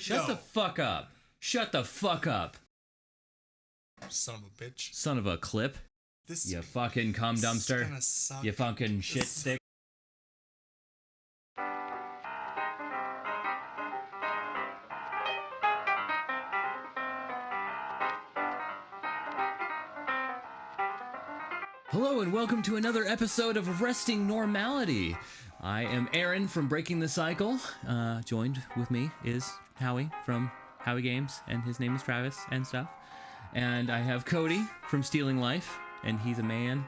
Shut the fuck up. Shut the fuck up. Son of a bitch. Son of a clip. This You fucking cum dumpster. You fucking shit stick. Hello and welcome to another episode of Arresting Normality. I am Aaron from Breaking the Cycle. Joined with me is Howie from Howie Games, and his name is Travis and stuff. And I have Cody from Stealing Life, and he's a man.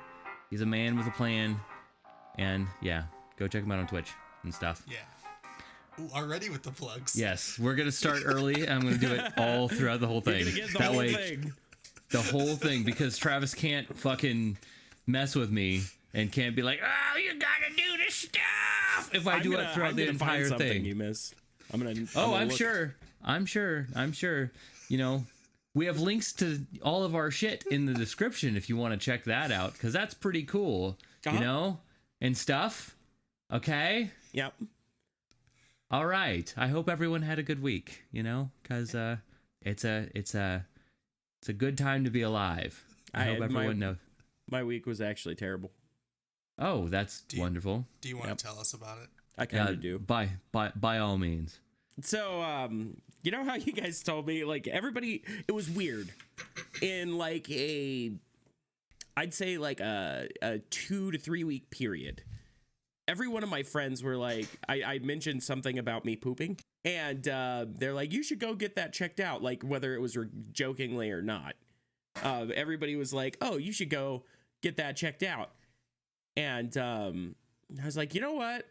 He's a man with a plan. And yeah, go check him out on Twitch and stuff. Yeah. Ooh, already with the plugs. Yes, we're gonna start early. I'm gonna do it all throughout the whole thing. You're gonna get the whole thing. The whole thing, because Travis can't fucking mess with me and can't be like, oh, you gotta do this stuff if I do it throughout the entire thing. You miss. I'm sure. You know, we have links to all of our shit in the description if you want to check that out, because that's pretty cool, you know, and stuff. Okay. Yep. All right. I hope everyone had a good week. You know, because it's a good time to be alive. I hope everyone knows. My week was actually terrible. Oh, that's wonderful. Do you want to tell us about it? I kind of do. By all means. So, you know how you guys told me, like, everybody, it was weird. In, like, I'd say, like, a 2 to 3 week period. Every one of my friends were like, I mentioned something about me pooping. And they're like, you should go get that checked out. Like, whether it was jokingly or not. Everybody was like, oh, you should go get that checked out. And I was like, you know what?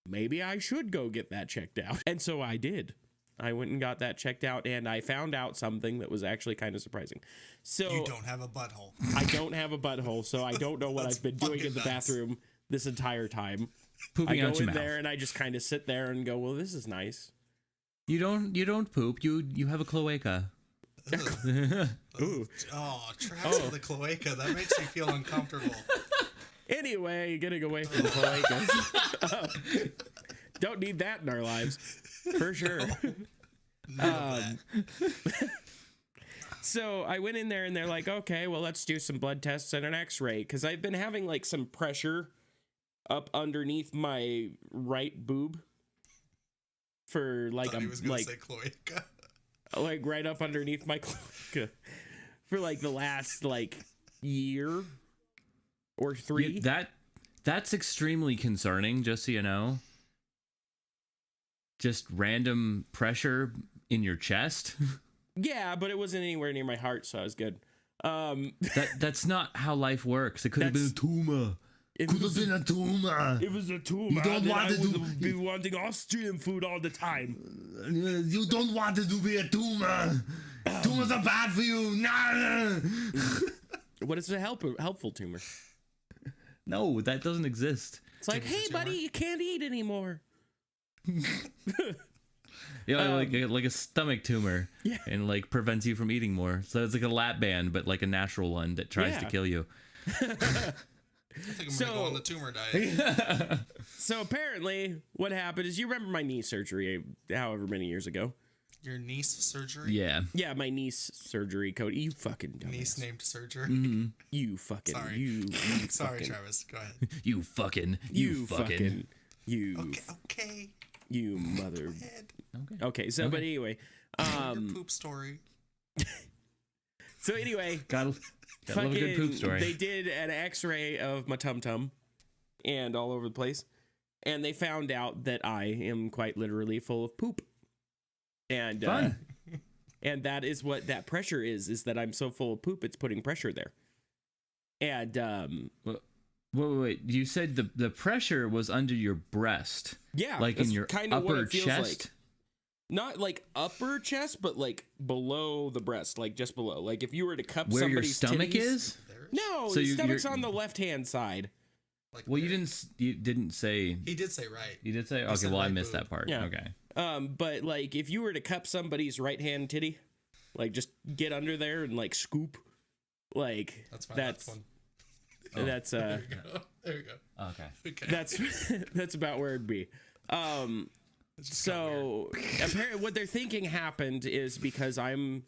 Maybe I should go get that checked out. And so I did. I went and got that checked out, and I found out something that was actually kind of surprising. So you don't have a butthole. I don't have a butthole, so I don't know what I've been doing in the bathroom this entire time. Pooping out your mouth. I go in there and I just kind of sit there and go, well, this is nice. You don't poop. You have a cloaca. Ooh. Oh, Travis with the cloaca. That makes me feel uncomfortable. Anyway, getting away from the cloacas. Don't need that in our lives, for sure. So I went in there and they're like, okay, well, let's do some blood tests and an x-ray. Because I've been having like some pressure up underneath my right boob. For like, say cloaca. Like right up underneath my cloaca. For like the last like year. Or 3. That's extremely concerning, just so you know. Just random pressure in your chest. Yeah, but it wasn't anywhere near my heart, so I was good. That's not how life works. It could have been a tumor. It could have been a tumor. It was a tumor. You don't want to be wanting Austrian food all the time. You don't want it to be a tumor. Tumors are bad for you. Nah. What is a helpful tumor? No, that doesn't exist. It's like, hey, buddy, you can't eat anymore. Yeah, like a stomach tumor. Yeah. And like prevents you from eating more. So it's like a lap band, but like a natural one that tries to kill you. I think I'm going to go on the tumor diet. So apparently what happened is, you remember my knee surgery however many years ago. Your niece surgery? Yeah. Yeah, my niece surgery, Cody. You fucking dumbass. Niece named surgery? Mm-hmm. You fucking. Sorry. You Sorry, fucking, Travis. Go ahead. You fucking. Okay. You mother. Go ahead. Okay, so, but anyway. Your poop story. So anyway. Gotta love a good poop story. They did an x-ray of my tum-tum and all over the place. And they found out that I am quite literally full of poop. And fun. And that is what that pressure is that I'm so full of poop, it's putting pressure there. And wait. You said the pressure was under your breast. Yeah, like in your kind of upper chest. Like. Not like upper chest, but like below the breast, like just below. Like if you were to cup where somebody's your stomach titties, is. No, so your stomach's on the left-hand side. Like well, you didn't say. He did say right. You did say okay. Well, I missed that part. Yeah. Okay. But like if you were to cup somebody's right-hand titty, like just get under there and like scoop, like that's fine. That's fun. That's There you go. Okay. That's about where it'd be. So apparently what they're thinking happened is because I'm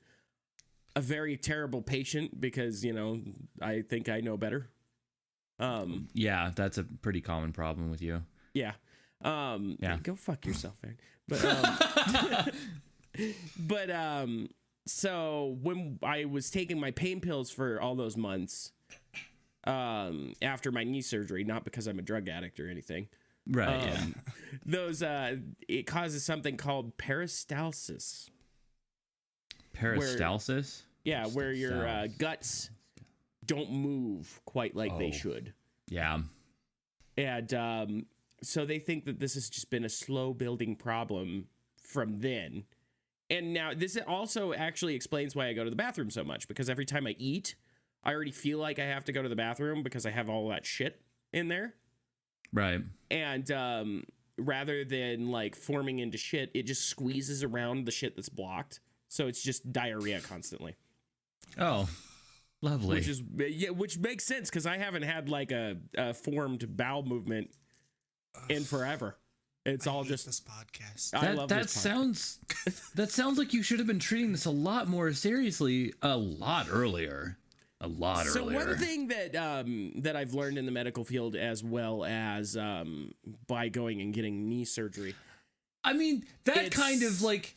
a very terrible patient because, you know, I think I know better. Yeah, that's a pretty common problem with you. Yeah. Yeah. Go fuck yourself, Aaron. But so when I was taking my pain pills for all those months, after my knee surgery, not because I'm a drug addict or anything, Right. those it causes something called peristalsis. Peristalsis? Where your guts don't move quite like they should. Yeah. And so they think that this has just been a slow building problem from then. And now this also actually explains why I go to the bathroom so much, because every time I eat, I already feel like I have to go to the bathroom because I have all that shit in there. Right. And rather than like forming into shit, it just squeezes around the shit that's blocked. So it's just diarrhea constantly. Oh, lovely. Which makes sense because I haven't had like a formed bowel movement in forever. It's all just this podcast. I love that this sounds that sounds like you should have been treating this a lot more seriously a lot earlier. So one thing that that I've learned in the medical field, as well as by going and getting knee surgery, I mean, that kind of like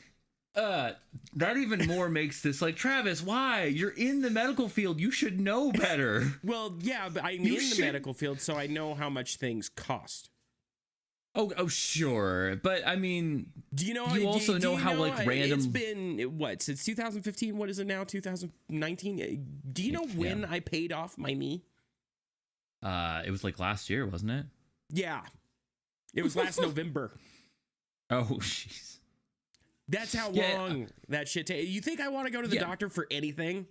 that even more makes this like, Travis, why? You're in the medical field. You should know better. Well, yeah, but I'm in the medical field, so I know how much things cost. Oh, sure. But I mean, do you know? You also know how like random. It's been what, since 2015? What is it now? 2019? Do you know when I paid off my knee? It was like last year, wasn't it? Yeah, it was last November. Oh, jeez. That's how long that shit takes. You think I want to go to the doctor for anything?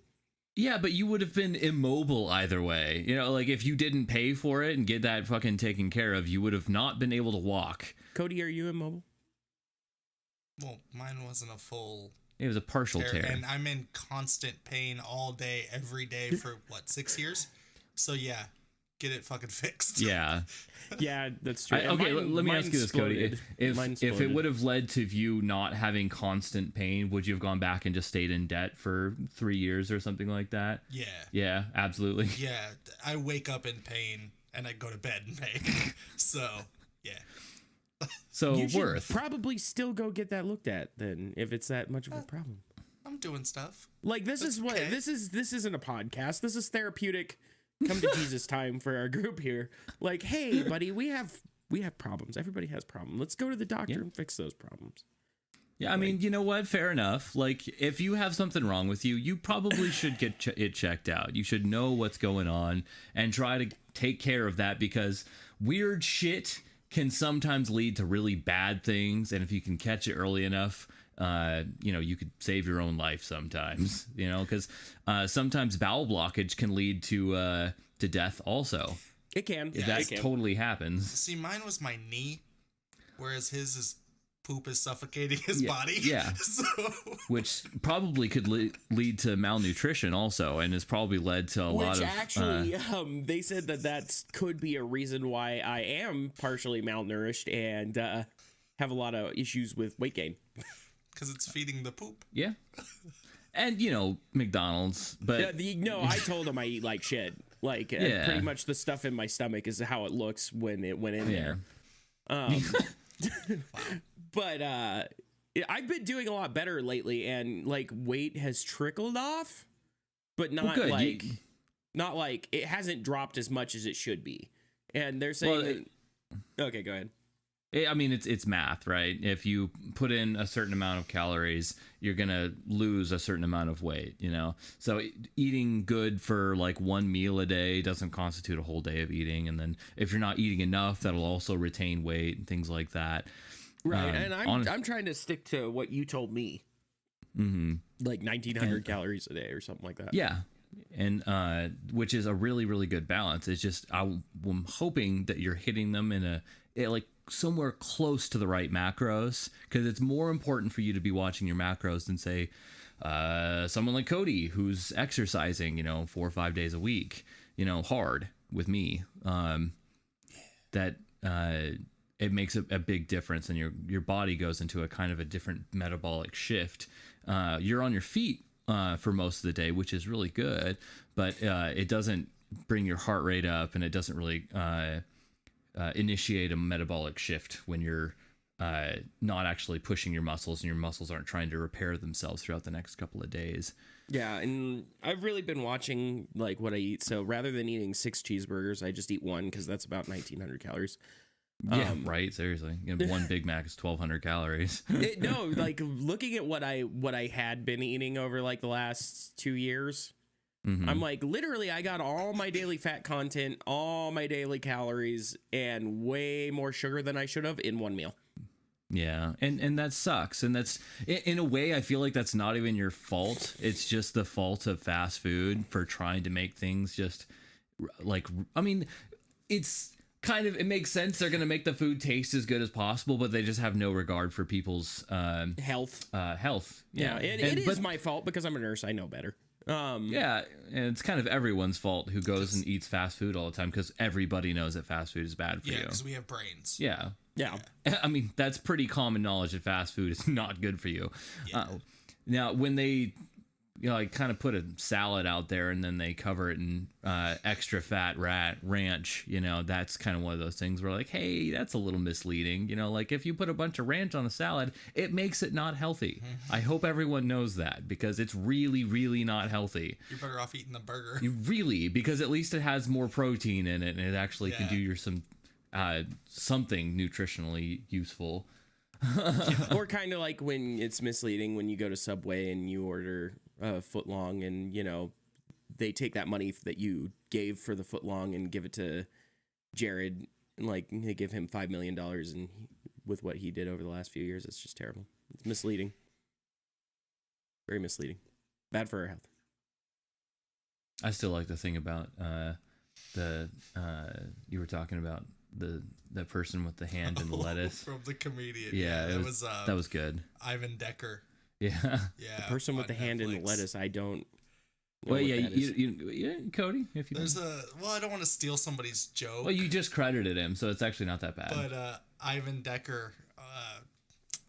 Yeah, but you would have been immobile either way. You know, like if you didn't pay for it and get that fucking taken care of, you would have not been able to walk. Cody, are you immobile? Well, mine wasn't a full. It was a partial tear. And I'm in constant pain all day, every day for what, 6 years? So yeah, get it fucking fixed. Yeah. Yeah, that's true. Let me ask you this, Cody. If it would have led to you not having constant pain, would you have gone back and just stayed in debt for 3 years or something like that? Yeah. Yeah, absolutely. Yeah, I wake up in pain and I go to bed in pain. So, yeah. So you should worth. probably still go get that looked at then, if it's that much of a problem. I'm doing stuff. Like this isn't a podcast. This is therapeutic. Come to Jesus time for our group here. Like, hey, buddy, we have problems. Everybody has problems. Let's go to the doctor and fix those problems. Yeah, I mean, you know what? Fair enough. Like, if you have something wrong with you, you probably should get it checked out. You should know what's going on and try to take care of that, because weird shit can sometimes lead to really bad things. And if you can catch it early enough, you know, you could save your own life sometimes, you know, because sometimes bowel blockage can lead to death also. It can. That totally happens. See, mine was my knee, whereas his is poop is suffocating his body. Yeah. So. Which probably could lead to malnutrition also, and has probably led to a lot of... Actually, they said that could be a reason why I am partially malnourished and have a lot of issues with weight gain. Because it's feeding the poop. Yeah. And, you know, McDonald's, but... I told him I eat like shit. Like, pretty much the stuff in my stomach is how it looks when it went in there. But I've been doing a lot better lately, and like weight has trickled off, but not not like it hasn't dropped as much as it should be. And they're saying okay, go ahead. I mean, it's math, right? If you put in a certain amount of calories, you're going to lose a certain amount of weight, you know? So eating good for like one meal a day doesn't constitute a whole day of eating. And then if you're not eating enough, that'll also retain weight and things like that. Right. And I'm trying to stick to what you told me. Mm-hmm. Like 1,900 calories a day or something like that. Yeah. And which is a really, really good balance. It's just I'm hoping that you're hitting them in like somewhere close to the right macros, because it's more important for you to be watching your macros than say someone like Cody, who's exercising, you know, 4 or 5 days a week, you know, hard with me. That it makes a big difference, and your body goes into a kind of a different metabolic shift. You're on your feet for most of the day, which is really good, but it doesn't bring your heart rate up, and it doesn't really initiate a metabolic shift when you're not actually pushing your muscles, and your muscles aren't trying to repair themselves throughout the next couple of days. Yeah, and I've really been watching like what I eat. So rather than eating 6 cheeseburgers, I just eat one because that's about 1,900 calories. Yeah, right. Seriously, one Big Mac is 1,200 calories. No, like looking at what I had been eating over like the last 2 years, I'm like, literally, I got all my daily fat content, all my daily calories, and way more sugar than I should have in one meal. Yeah, and that sucks. And that's, in a way, I feel like that's not even your fault. It's just the fault of fast food for trying to make things just like, I mean, it's kind of, it makes sense. They're going to make the food taste as good as possible, but they just have no regard for people's Health. health. Yeah, it is my fault because I'm a nurse. I know better. Yeah, and it's kind of everyone's fault who goes and eats fast food all the time, because everybody knows that fast food is bad for you. Yeah, because we have brains. Yeah. Yeah. I mean, that's pretty common knowledge that fast food is not good for you. Yeah. Now, when they, like kind of put a salad out there and then they cover it in extra fat ranch, that's kind of one of those things where like, hey, that's a little misleading. Like if you put a bunch of ranch on a salad, it makes it not healthy. I hope everyone knows that, because it's really, really not healthy. You're better off eating the burger. Because at least it has more protein in it, and it actually can do you something nutritionally useful. Or kind of like when it's misleading when you go to Subway and you order a foot long, and they take that money that you gave for the foot long and give it to Jared, and like they give him $5 million, and with what he did over the last few years, it's just terrible. It's misleading, very misleading, bad for our health. I still like the thing about you were talking about the person with the hand in the lettuce from the comedian. Yeah, that was good. Ivan Decker. Yeah. Yeah. The person with the hand in the lettuce. I don't. Well, yeah, you Cody, if you. I don't want to steal somebody's joke. Well, you just credited him, so it's actually not that bad. But Ivan Decker,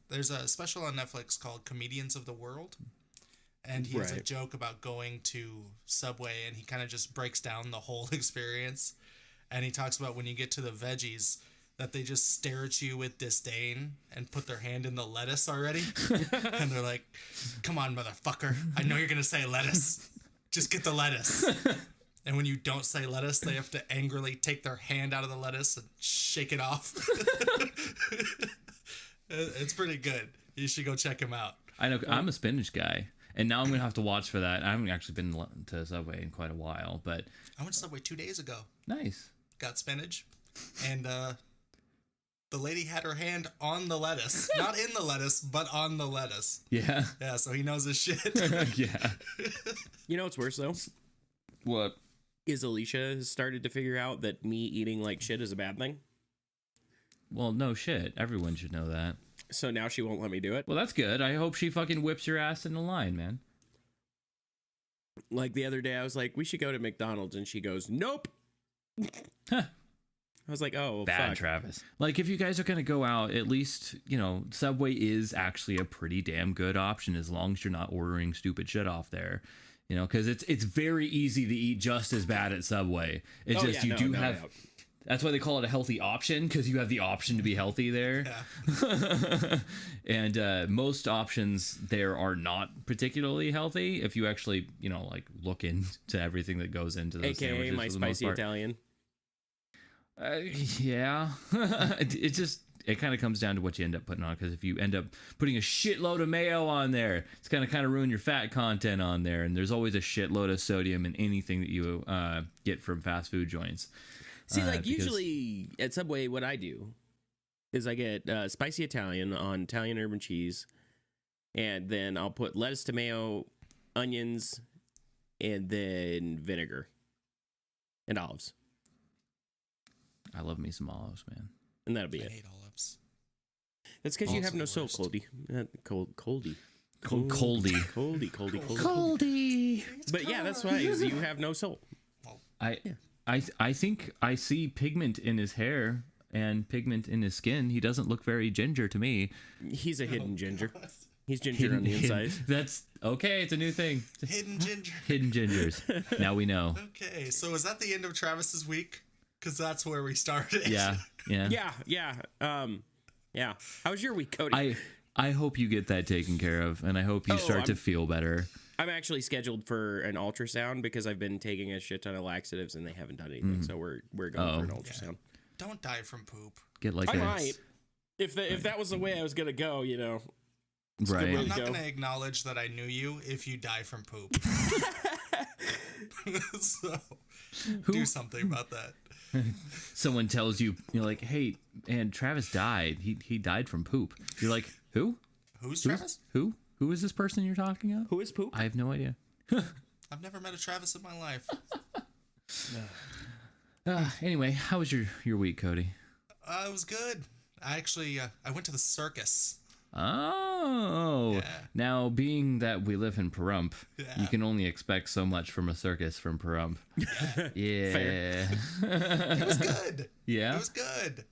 there's a special on Netflix called Comedians of the World, and he has a joke about going to Subway, and he kind of just breaks down the whole experience. And he talks about when you get to the veggies, that they just stare at you with disdain and put their hand in the lettuce already. And they're like, come on, motherfucker. I know you're going to say lettuce. Just get the lettuce. And when you don't say lettuce, they have to angrily take their hand out of the lettuce and shake it off. It's pretty good. You should go check him out. I know. I'm a spinach guy. And now I'm going to have to watch for that. I haven't actually been to Subway in quite a while, but... I went to Subway 2 days ago. Nice. Got spinach. And the lady had her hand on the lettuce. Not in the lettuce, but on the lettuce. Yeah. Yeah, so he knows his shit. Yeah. You know what's worse, though? What? Is Alicia has started to figure out that me eating like shit is a bad thing. Well, no shit. Everyone should know that. So now she won't let me do it. Well, that's good. I hope she fucking whips your ass in the line, man. Like the other day, I was like, we should go to McDonald's. And she goes, nope. Huh. I was like, oh, bad, fuck. Travis. Like, if you guys are going to go out, at least, Subway is actually a pretty damn good option, as long as you're not ordering stupid shit off there. Because it's very easy to eat just as bad at Subway. It's That's why they call it a healthy option, because you have the option to be healthy there. Yeah. And most options there are not particularly healthy if you actually, look into everything that goes into those AKA sandwiches. my spicy Italian. Yeah. It kind of comes down to what you end up putting on, because if you end up putting a shitload of mayo on there, it's going to kind of ruin your fat content on there. And there's always a shitload of sodium in anything that you get from fast food joints. See, usually at Subway, what I do is I get spicy Italian on Italian urban cheese, and then I'll put lettuce, tomato, onions, and then vinegar and olives. I love me some olives, man. And that'll be I it. hate olives. That's because you have no soul, Cody. Coldy. But yeah, that's why is you have no soul. I think I see pigment in his hair, and pigment in his skin. He doesn't look very ginger to me. He's a hidden ginger. He's ginger on the inside. That's okay. It's a new thing. Hidden ginger. Hidden gingers. Now we know. Okay, so is that the end of Travis's week? Because that's where we started. Yeah. Yeah. How was your week, Cody? I hope you get that taken care of, and I hope you start to feel better. I'm actually scheduled for an ultrasound because I've been taking a shit ton of laxatives and they haven't done anything. So we're going for an ultrasound. Yeah. Don't die from poop. Get like I might. If that was the way I was gonna go, Right. I'm not gonna acknowledge that I knew you if you die from poop. So do something about that. Someone tells you, you're like, hey, and Travis died. He died from poop. You're like, who? Who's Travis? Who? Who is this person you're talking of? Who is poop? I have no idea. I've never met a Travis in my life. Anyway, how was your week, Cody? It was good. I actually I went to the circus. Oh, Yeah. Now being that we live in Pahrump, Yeah. you can only expect so much from a circus from Pahrump. Yeah. Fair. It was good. Yeah. It was good.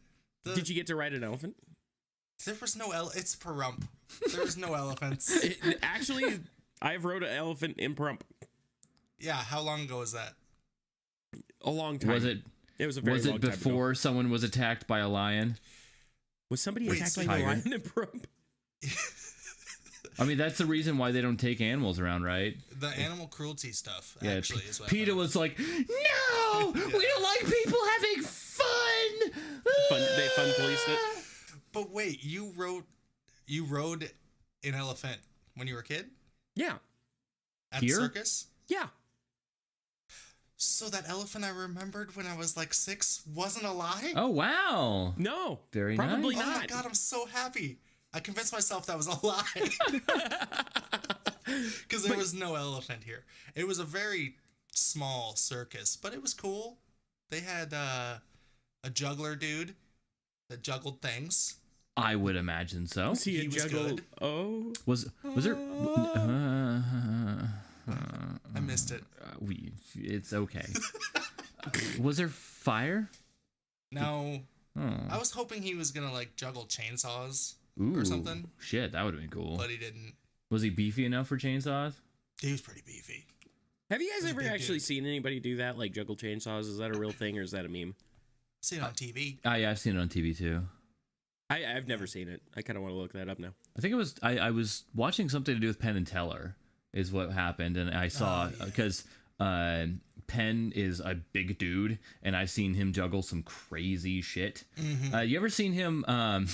Did you get to ride an elephant? There was no it's Pahrump. There was no elephants. Actually, I've rode an elephant in Pahrump. Yeah, how long ago was that? A long time. Was it? It was a very long time before ago. someone was attacked by a lion? Was somebody Wait, attacked by tiger? a lion in Pahrump? I mean, that's the reason why they don't take animals around, right? The animal cruelty stuff, Yeah, actually, is what PETA was like, no, we don't like people having fun. They fun policed it. But wait, you rode an elephant when you were a kid? Yeah. At Here? the circus? Yeah. So that elephant I remembered when I was like 6 wasn't alive? Oh, wow. No. Very probably nice. Oh not. my god, I'm so happy. I convinced myself that was a lie. Because there was no elephant here. It was a very small circus, but it was cool. They had a juggler dude that juggled things. I would imagine so. Was he a was juggle? good. Was there? I missed it. It's okay. Was there fire? No. Oh. I was hoping he was going to like juggle chainsaws Ooh, or something, Shit, that would have been cool. but he didn't. Was he beefy enough for chainsaws? He was pretty beefy. Have you guys He's a ever big actually dude. seen anybody do that, like juggle chainsaws? Is that a real thing or is that a meme? Seen it on TV. Oh yeah, I've seen it on TV too. I've never seen it. I kind of want to look that up now. I think it was I was watching something to do with Penn and Teller is what happened, and I saw because Penn is a big dude, and I've seen him juggle some crazy shit. You ever seen him? I'm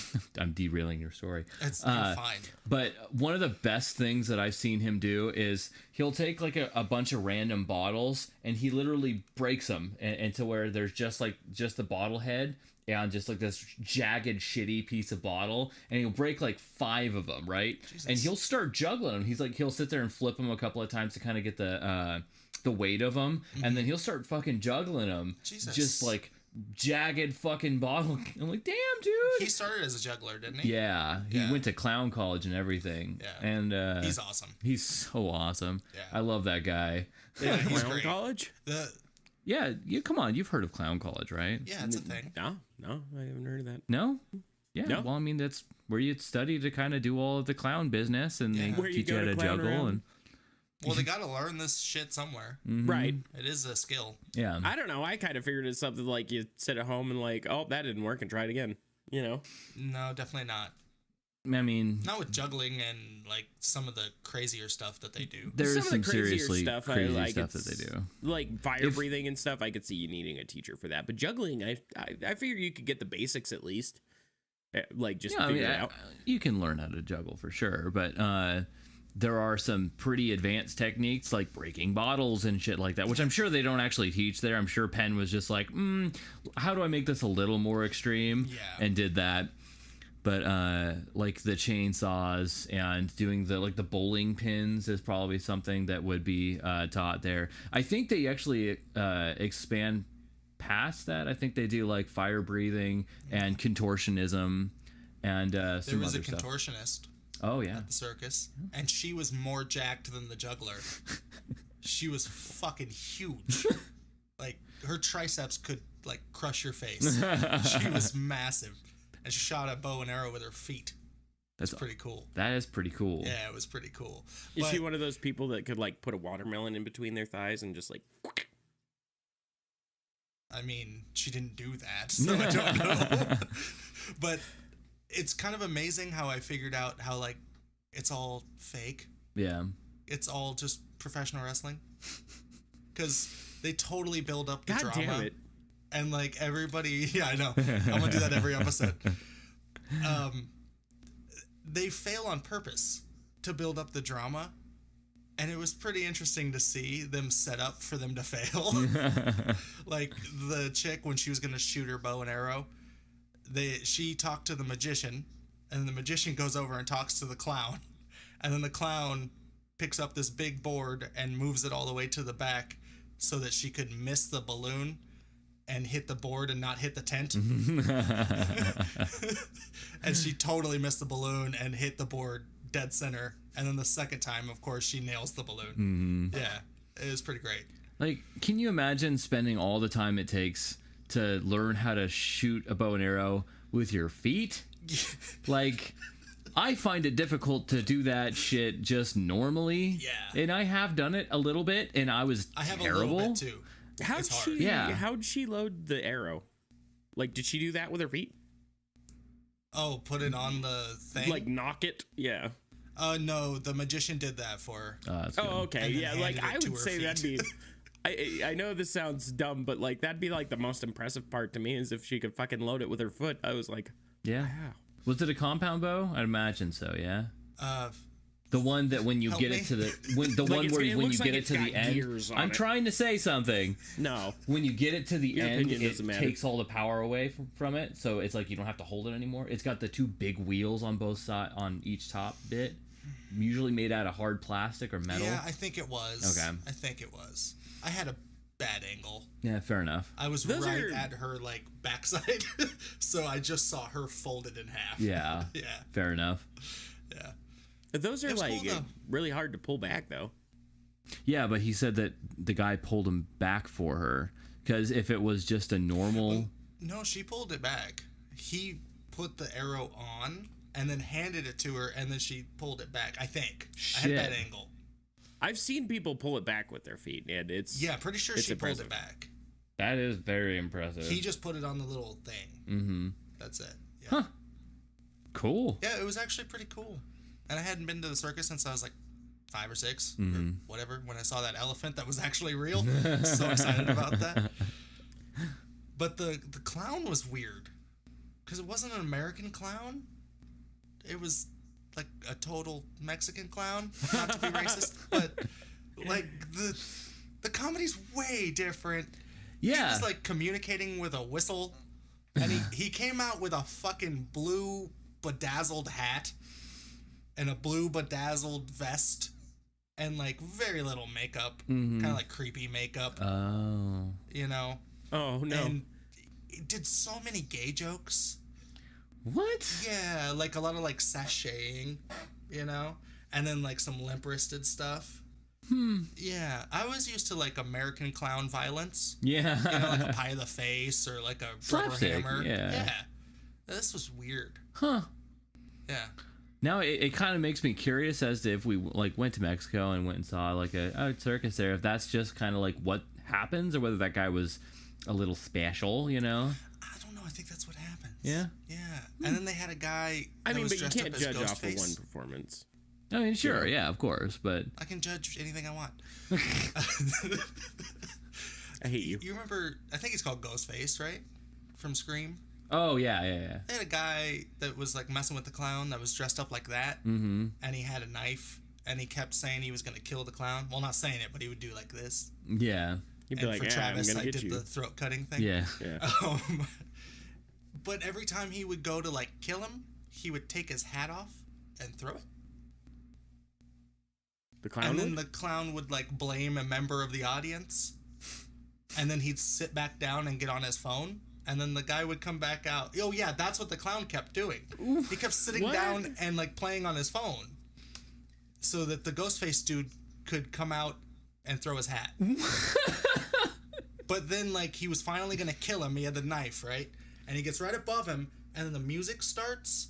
derailing your story. It's you're fine. But one of the best things that I've seen him do is he'll take like a bunch of random bottles and he literally breaks them into where there's just the bottle head and just like this jagged shitty piece of bottle, and he'll break like 5 of them, right? Jesus. And he'll start juggling them. He'll sit there and flip them a couple of times to kind of get the weight of them, and then he'll start fucking juggling them. Jesus. Just like jagged fucking bottle. I'm like, damn, dude. He started as a juggler, didn't he? Yeah, he Yeah. went to clown college and everything. Yeah. And He's awesome. he's so awesome. Yeah. I love that guy. Yeah, he's Clown great. college? Yeah, come on, you've heard of clown college, right? Yeah, it's a thing. No, I haven't heard of that. No? Yeah. No. Well, I mean, that's where you study to kind of do all of the clown business, and they Yeah. Where you teach you go how to to clown juggle. around. And Well, they got to learn this shit somewhere. Right. It is a skill. yeah, I don't know. I kind of figured it's something like you sit at home and like, oh, that didn't work and try it again. You know? No, definitely not. I mean, Not with juggling and like some of the crazier stuff that they do. there is Some of some the crazier seriously stuff I crazy like, stuff that they it's- do. Like fire breathing and stuff, I could see you needing a teacher for that. But juggling, I figured you could get the basics at least. Like just Yeah, I figure mean, it out. you can learn how to juggle for sure, but there are some pretty advanced techniques like breaking bottles and shit like that, which I'm sure they don't actually teach there. I'm sure Penn was just like, how do I make this a little more extreme? Yeah. And did that. But like the chainsaws and doing the bowling pins is probably something that would be taught there. I think they actually expand past that. I think they do like fire breathing and contortionism and There some was a other stuff. contortionist Oh yeah. at the circus, and she was more jacked than the juggler. She was fucking huge. Like her triceps could like crush your face. She was massive, and she shot a bow and arrow with her feet. That's pretty cool. That is pretty cool. Yeah, it was pretty cool. Is she one of those people that could like put a watermelon in between their thighs and just like? I mean, she didn't do that, so I don't know. But it's kind of amazing how I figured out how like it's all fake. Yeah. It's all just professional wrestling. Because they totally build up the God drama. damn it. And like everybody, yeah, I know. I'm gonna do that every episode. They fail on purpose to build up the drama. And it was pretty interesting to see them set up for them to fail. Like the chick, when she was going to shoot her bow and arrow, she talked to the magician, and the magician goes over and talks to the clown. And then the clown picks up this big board and moves it all the way to the back so that she could miss the balloon and hit the board and not hit the tent. And she totally missed the balloon and hit the board dead center. And then the second time, of course, she nails the balloon. Yeah, it was pretty great. Like, can you imagine spending all the time it takes to learn how to shoot a bow and arrow with your feet? Like, I find it difficult to do that shit just normally. Yeah. And I have done it a little bit, and I was terrible. A little bit too. How'd she load the arrow? Like, did she do that with her feet? Oh, put it on the thing? Like, knock it? Yeah. No, the magician did that for her. Oh, okay. Yeah, like, I would say feet. that'd be... I know this sounds dumb, but, like, that'd be, like, the most impressive part to me is if she could fucking load it with her foot. I was like... Yeah. Wow. Was it a compound bow? I'd imagine so, yeah. The one that when you get it to the when you get it to the end. I'm trying to say something. No. When you get it to the Your end, opinion it doesn't matter. takes all the power away from it, so it's like you don't have to hold it anymore. It's got the two big wheels on both sides on each top bit, usually made out of hard plastic or metal. Yeah, I think it was. Okay. I think it was. I had a bad angle. Yeah, fair enough. I was at her like backside, so I just saw her folded in half. Yeah. Yeah. Fair enough. Yeah. Those are like cool, really hard to pull back though. Yeah, but he said that the guy pulled him back for her because if it was just a normal. No, she pulled it back. He put the arrow on and then handed it to her, and then she pulled it back. I think. Shit. I had a bad angle. I've seen people pull it back with their feet, and it's pretty sure she pulled it back. That is very impressive. He just put it on the little thing. Mm-hmm. That's it. Yeah. Huh. Cool. Yeah, it was actually pretty cool. And I hadn't been to the circus since I was like 5 or 6 or whatever. When I saw that elephant that was actually real, so excited about that. But the clown was weird because it wasn't an American clown. It was like a total Mexican clown. Not to be racist, but like the comedy's way different. Yeah. He was like communicating with a whistle, and he came out with a fucking blue bedazzled hat and a blue bedazzled vest and like very little makeup, kind of like creepy makeup. Oh. You know? Oh no. And it did so many gay jokes. What? Yeah, like a lot of like sashaying, you know? And then like some limp-wristed stuff. Yeah, I was used to like American clown violence. Yeah. You know, like a pie to the face or like a rubber Slapstick, hammer. yeah. This was weird. Huh. Yeah. Now it kind of makes me curious as to if we like went to Mexico and went and saw like a circus there, if that's just kind of like what happens or whether that guy was a little special, you know? I don't know. I think that's what happens. Yeah. Yeah. And then they had a guy. I mean, was but you dressed can't up as judge off of Ghostface. one performance. I mean, sure, yeah, of course, but I can judge anything I want. I hate you. You remember? I think it's called Ghostface, right? From Scream. oh yeah. They had a guy that was like messing with the clown that was dressed up like that, Mm-hmm. and he had a knife, and he kept saying he was gonna kill the clown. Well, not saying it, but he would do like this. Yeah. You'd be And like, for yeah, I'm Travis, gonna I get did you. the throat cutting thing. Yeah. Yeah. But every time he would go to like kill him, he would take his hat off and throw it. The clown And then would? the clown would like blame a member of the audience. And then he'd sit back down and get on his phone. And then the guy would come back out. Oh yeah, that's what the clown kept doing. He kept sitting What? down and like playing on his phone. So that the Ghostface dude could come out and throw his hat. But then, like, he was finally gonna kill him. He had the knife, right? And he gets right above him, and then the music starts,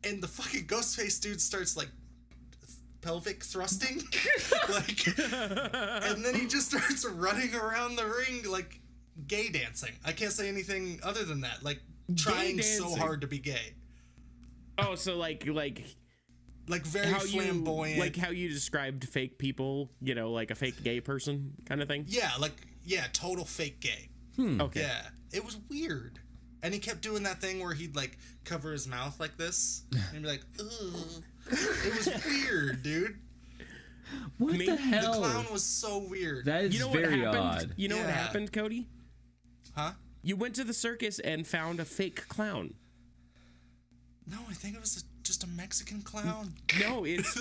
and the fucking Ghostface dude starts, like, pelvic thrusting. Like, and then he just starts running around the ring, like, gay dancing. I can't say anything other than that. Like, trying so hard to be gay. Oh, so like very how flamboyant. like how you described fake people, you know, like a fake gay person kind of thing? Yeah, total fake gay. Okay. Yeah, it was weird. And he kept doing that thing where he'd, like, cover his mouth like this, and be like, ugh. It was weird, dude. What the hell? The clown was so weird. That is very odd. You know what happened, Cody? Huh? You went to the circus and found a fake clown. No, I think it was just a Mexican clown. No, it's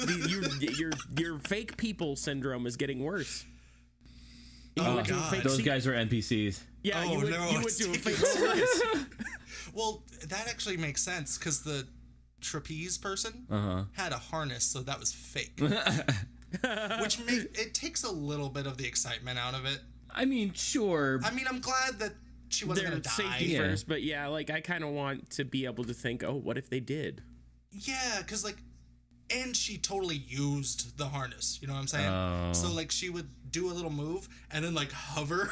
your fake people syndrome is getting worse. Oh, God. Those guys are NPCs. Yeah, Oh, you went to a fake circus. Well, that actually makes sense, because the trapeze person had a harness, so that was fake. Which it takes a little bit of the excitement out of it. I mean, sure. I mean, I'm glad that she wasn't going to die. Safety first, but yeah, like, I kind of want to be able to think, oh, what if they did? Yeah, because, like, and she totally used the harness, you know what I'm saying? Oh. So, like, she would do a little move and then, like, hover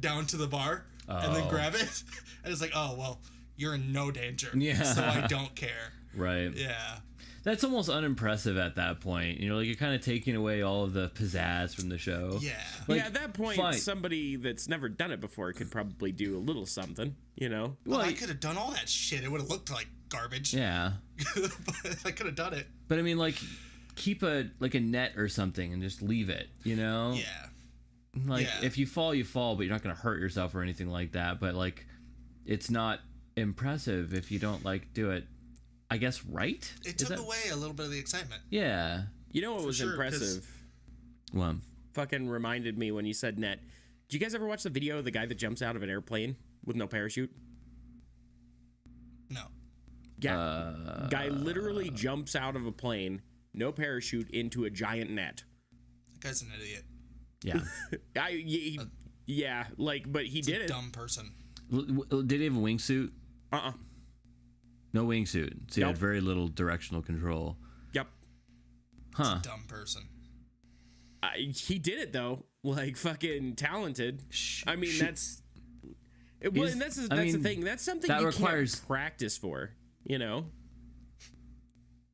down to the bar and then grab it. And it's like, oh, well, you're in no danger. Yeah. So I don't care. Right. Yeah. That's almost unimpressive at that point. You know, like, you're kind of taking away all of the pizzazz from the show. Yeah. Like, yeah, at that point, somebody that's never done it before could probably do a little something, you know? Well, I could have done all that shit. It would have looked like garbage. Yeah. But I could have done it. But I mean, like, keep a net or something and just leave it, you know? Yeah. Like, if you fall, but you're not going to hurt yourself or anything like that. But, like, it's not impressive if you don't, like, do it, I guess, right? It took away a little bit of the excitement. Yeah. You know what was impressive? What? Fucking reminded me when you said net. Did you guys ever watch the video of the guy that jumps out of an airplane with no parachute? No. Yeah. Guy literally jumps out of a plane, no parachute, into a giant net. That guy's an idiot. Yeah. Yeah, like, but he did it. Dumb person. Did he have a wingsuit? No wingsuit. So he had very little directional control. Yep. Huh. Dumb person. He did it though, like, fucking talented. I mean, that's and that's the thing. That's something that you can't practice for, you know.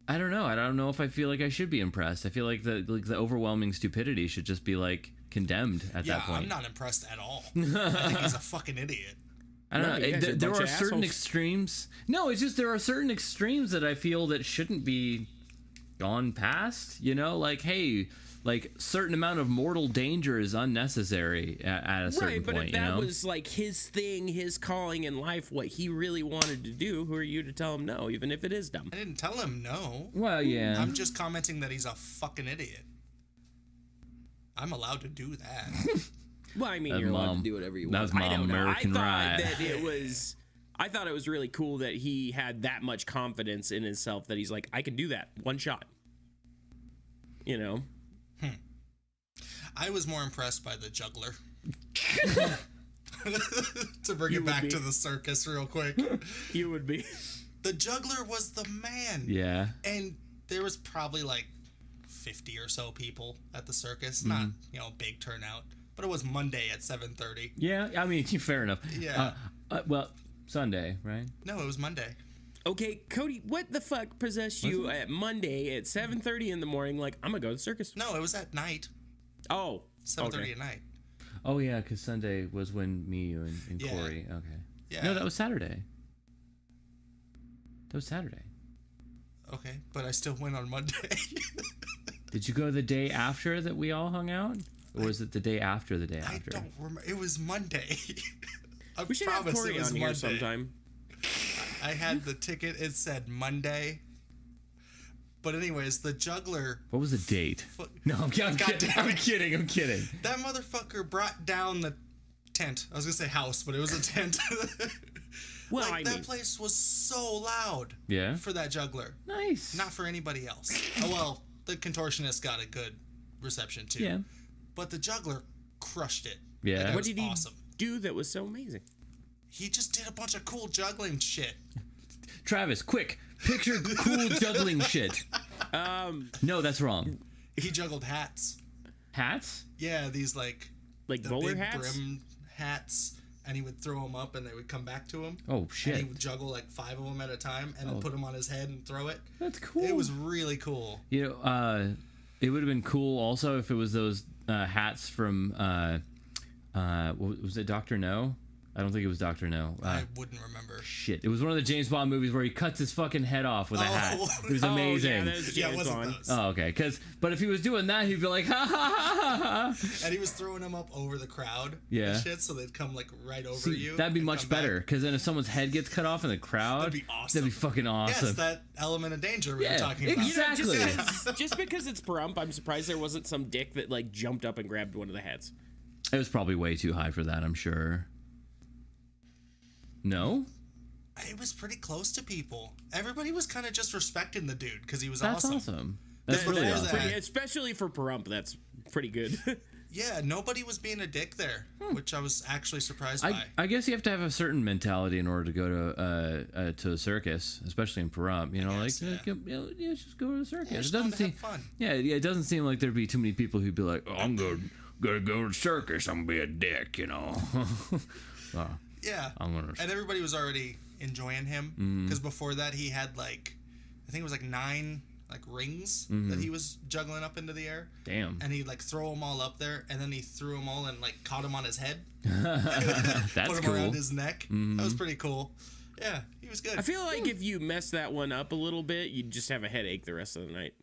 I don't know. I don't know if I feel like I should be impressed. I feel like the overwhelming stupidity should just be, like, condemned at that point. Yeah, I'm not impressed at all. I think he's a fucking idiot. I don't know. There are certain extremes. No, it's just there are certain extremes that I feel that shouldn't be gone past. You know, like, hey, like, certain amount of mortal danger is unnecessary at a certain point. Right, but if that was, like, his thing, his calling in life, what he really wanted to do, who are you to tell him no, even if it is dumb? I didn't tell him no. Well, yeah. I'm just commenting that he's a fucking idiot. I'm allowed to do that. Well, I mean, you're allowed to do whatever you want. That was Mom American Ride. I thought it was really cool that he had that much confidence in himself that he's like, I can do that. One shot. You know? I was more impressed by the juggler. To bring it back to the circus real quick. You would be. The juggler was the man. Yeah. And there was probably like 50 or so people at the circus. Not, big turnout. But it was Monday at 7:30. Yeah, I mean, fair enough. Yeah. Well, Sunday, right? No, it was Monday. Okay, Cody, what the fuck possessed you at Monday at 7:30 in the morning? Like, I'm gonna go to the circus. No, it was at night. Oh, 7:30 at night. Oh yeah, because Sunday was when me, you, and Corey. Okay. Yeah. No, that was Saturday. That was Saturday. Okay, but I still went on Monday. Did you go the day after that we all hung out? Or was it the day after the day after? I don't remember. It was Monday. We should have Corey on here sometime. I had the ticket. It said Monday. But anyways, the juggler... What was the date? No, I'm kidding. That motherfucker brought down the tent. I was going to say house, but it was a tent. Well, that place was so loud. Yeah. For that juggler. Nice. Not for anybody else. Oh, well, the Contortionist got a good reception too. Yeah. But the juggler crushed it. Yeah. That guy What was did he awesome. do that was so amazing? He just did a bunch of cool juggling shit. Travis, quick, picture cool juggling shit. No, that's wrong. He juggled hats. Hats? Yeah, these like the bowler big hats? brim hats, and he would throw them up, and they would come back to him. Oh shit. And he would juggle like 5 of them at a time, and then put them on his head and throw it. That's cool. It was really cool. You know, it would have been cool also if it was those hats from what was it, Dr. No? I don't think it was Dr. No. I wouldn't remember. Shit. It was one of the James Bond movies where he cuts his fucking head off with a hat. It was amazing. Oh, yeah, that was Yeah, it James wasn't Bond. those. Oh, okay. But if he was doing that, he'd be like, ha ha ha ha ha. And he was throwing them up over the crowd. Yeah. And shit, so they'd come like right over See, you. that'd be and much come back. better. Because then if someone's head gets cut off in the crowd, That'd be awesome. That'd be fucking awesome. Yes, that element of danger we Yeah, were talking about. exactly. Just because it's Pahrump, I'm surprised there wasn't some dick that like jumped up and grabbed one of the hats. It was probably way too high for that, I'm sure. No? It was pretty close to people. Everybody was kind of just respecting the dude because he was That's awesome. awesome. That's That- really that was awesome. that. Especially for Pahrump, that's pretty good. Yeah, nobody was being a dick there, which I was actually surprised by. I guess you have to have a certain mentality in order to go to a circus, especially in Pahrump. You know, guess, like yeah, just go to the circus. just It doesn't going to seem have fun. Yeah, it doesn't seem like there'd be too many people who'd be like, oh, I'm gonna go to the circus. I'm gonna be a dick, you know. Yeah, I'm gonna. and everybody was already enjoying him because before that he had like, I think it was like 9 like rings that he was juggling up into the air. Damn. And he'd like throw them all up there, and then he threw them all and like caught him on his head. That's Put him cool. around his neck. That was pretty cool. Yeah, he was good. I feel like if you mess that one up a little bit, you'd just have a headache the rest of the night.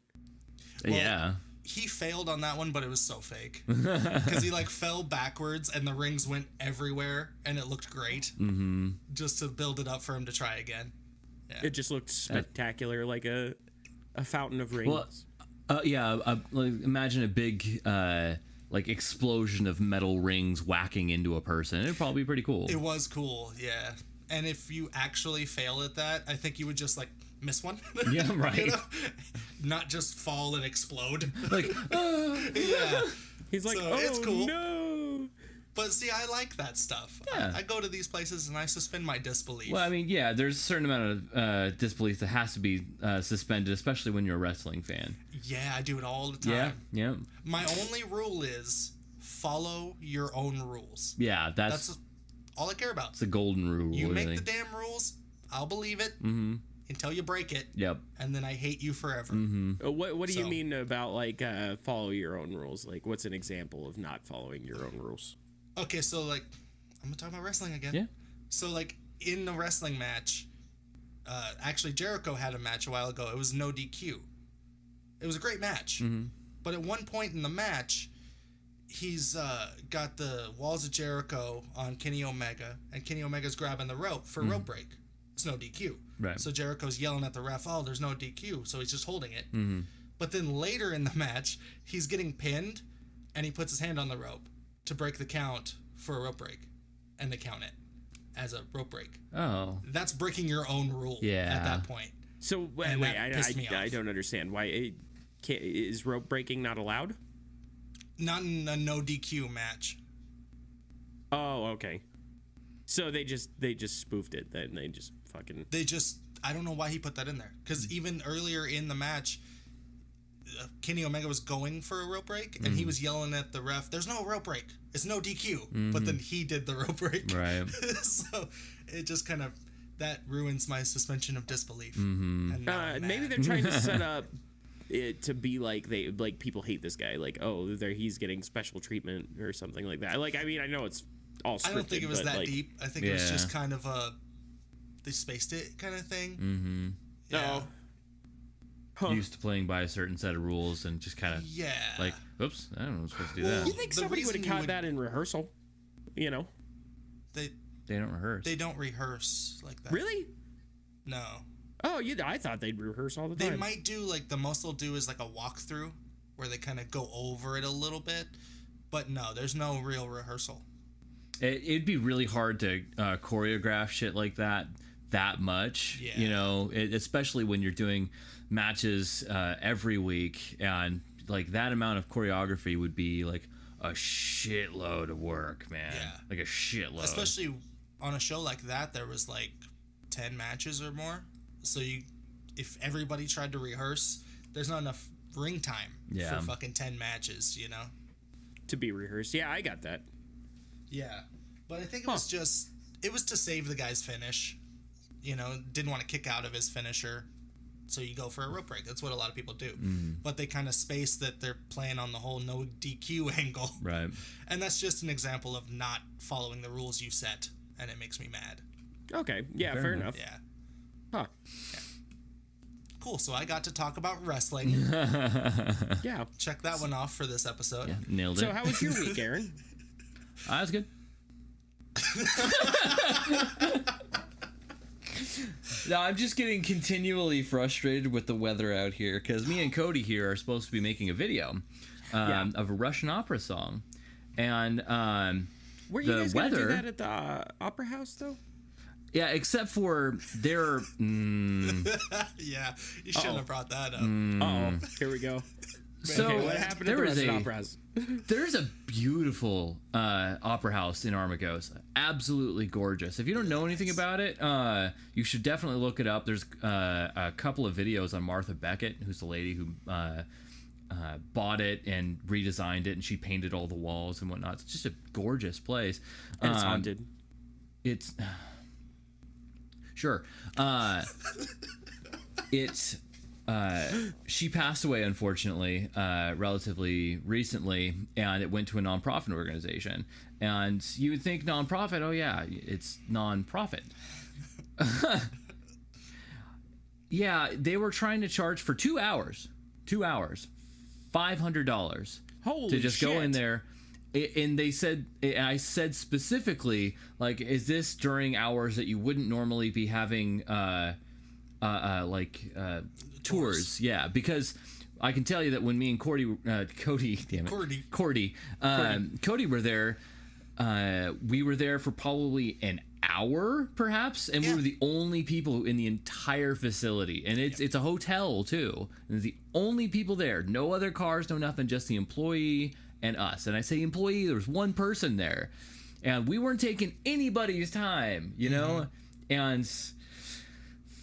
Yeah. He failed on that one, but it was so fake because he like fell backwards and the rings went everywhere, and it looked great. Just to build it up for him to try again. It just looked spectacular, like a fountain of rings. Well, like, imagine a big like explosion of metal rings whacking into a person. It'd probably be pretty cool. It was cool, yeah. And if you actually fail at that, I think you would just like miss one. Yeah, right. You know? Not just fall and explode. Like, Yeah. He's like, So, oh it's cool. no. But see, I like that stuff. Yeah. I go to these places and I suspend my disbelief. well, I mean, yeah, there's a certain amount of disbelief that has to be suspended, especially when you're a wrestling fan. Yeah, I do it all the time. Yeah. My only rule is follow your own rules. Yeah, that's That's all I care about. the golden rule. You really. make the damn rules, I'll believe it until you break it, Yep. and then I hate you forever. What do you So- mean about like follow your own rules? Like, what's an example of not following your own rules? Okay, so like, I'm gonna talk about wrestling again. Yeah. So like in the wrestling match, actually Jericho had a match a while ago. It was no DQ. It was a great match. But at one point in the match, he's got the walls of Jericho on Kenny Omega, and Kenny Omega's grabbing the rope for a rope break. It's no DQ. Right. So Jericho's yelling at the ref, oh, there's no DQ. So he's just holding it. But then later in the match, he's getting pinned, and he puts his hand on the rope to break the count for a rope break, and they count it as a rope break. Oh. That's breaking your own rule Yeah. at that point. So wait, And that pissed me I off. don't understand why is rope breaking not allowed? Not in a no DQ match. Oh, okay. So they just spoofed it. Then they just fucking. I don't know why he put that in there. Because even earlier in the match, Kenny Omega was going for a rope break, and he was yelling at the ref, there's no rope break. It's no DQ. But then he did the rope break. Right. So it just kind of, that ruins my suspension of disbelief. And now I'm Maybe mad. they're trying to set up it to be like people hate this guy. Like, oh, he's getting special treatment or something like that. Like, I mean, I know it's all scripted. I don't think it was but, that like, deep. I think it was Yeah. just kind of they spaced it kind of thing. Yeah. Huh. Used to playing by a certain set of rules and just kind of Yeah. like, oops, I don't know, I'm supposed to do Well, that. You think The somebody would reason have you caught would- that in rehearsal? You know? They They don't rehearse. they don't rehearse like that. Really? No. Oh, I thought they'd rehearse all the time. They might do like the most they'll do is like a walkthrough where they kind of go over it a little bit, but no, there's no real rehearsal. It'd be really hard to choreograph shit like that much. Yeah. You know, especially when you're doing matches every week, and like that amount of choreography would be like a shitload of work, man. Yeah. Like a shitload. Especially on a show like that, there was like 10 matches or more. So if everybody tried to rehearse, there's not enough ring time for fucking 10 matches, you know? To be rehearsed. Yeah, I got that. Yeah. But I think it was it was to save the guy's finish. You know, didn't want to kick out of his finisher. So you go for a rope break. That's what a lot of people do. But they kind of space that they're playing on the whole no DQ angle. Right. And that's just an example of not following the rules you set. And it makes me mad. Okay. Yeah, fair enough. Yeah. Huh. Yeah. Cool. So I got to talk about wrestling. Yeah. Check that one off for this episode. Yeah, nailed it. So how was your week, Aaron? That's good. No, I'm just getting continually frustrated with the weather out here because me and Cody here are supposed to be making a video of a Russian opera song, and Were you guys going to do that at the Opera House, though? Yeah, except for their. Yeah, you shouldn't have brought that up. Uh-oh, here we go. So okay, what happened at the Russian Opera House? There's a beautiful opera house in Armagosa. Absolutely gorgeous. If you don't know anything about it, you should definitely look it up. There's a couple of videos on Martha Beckett, who's the lady who bought it and redesigned it, and she painted all the walls and whatnot. It's just a gorgeous place. And it's haunted. It's... Sure. It's... she passed away, unfortunately, relatively recently, and it went to a nonprofit organization. And you would think nonprofit, oh yeah, it's nonprofit. Yeah, they were trying to charge for 2 hours, $500 to just go in there. And they said, I said specifically, like, is this during hours that you wouldn't normally be having, tours? Yeah, because I can tell you that when me and Cody were there, we were there for probably an hour, perhaps, and we were the only people in the entire facility, and it's a hotel too, and the only people there, no other cars, no nothing, just the employee and us. And I say employee, there was one person there, and we weren't taking anybody's time, you know. And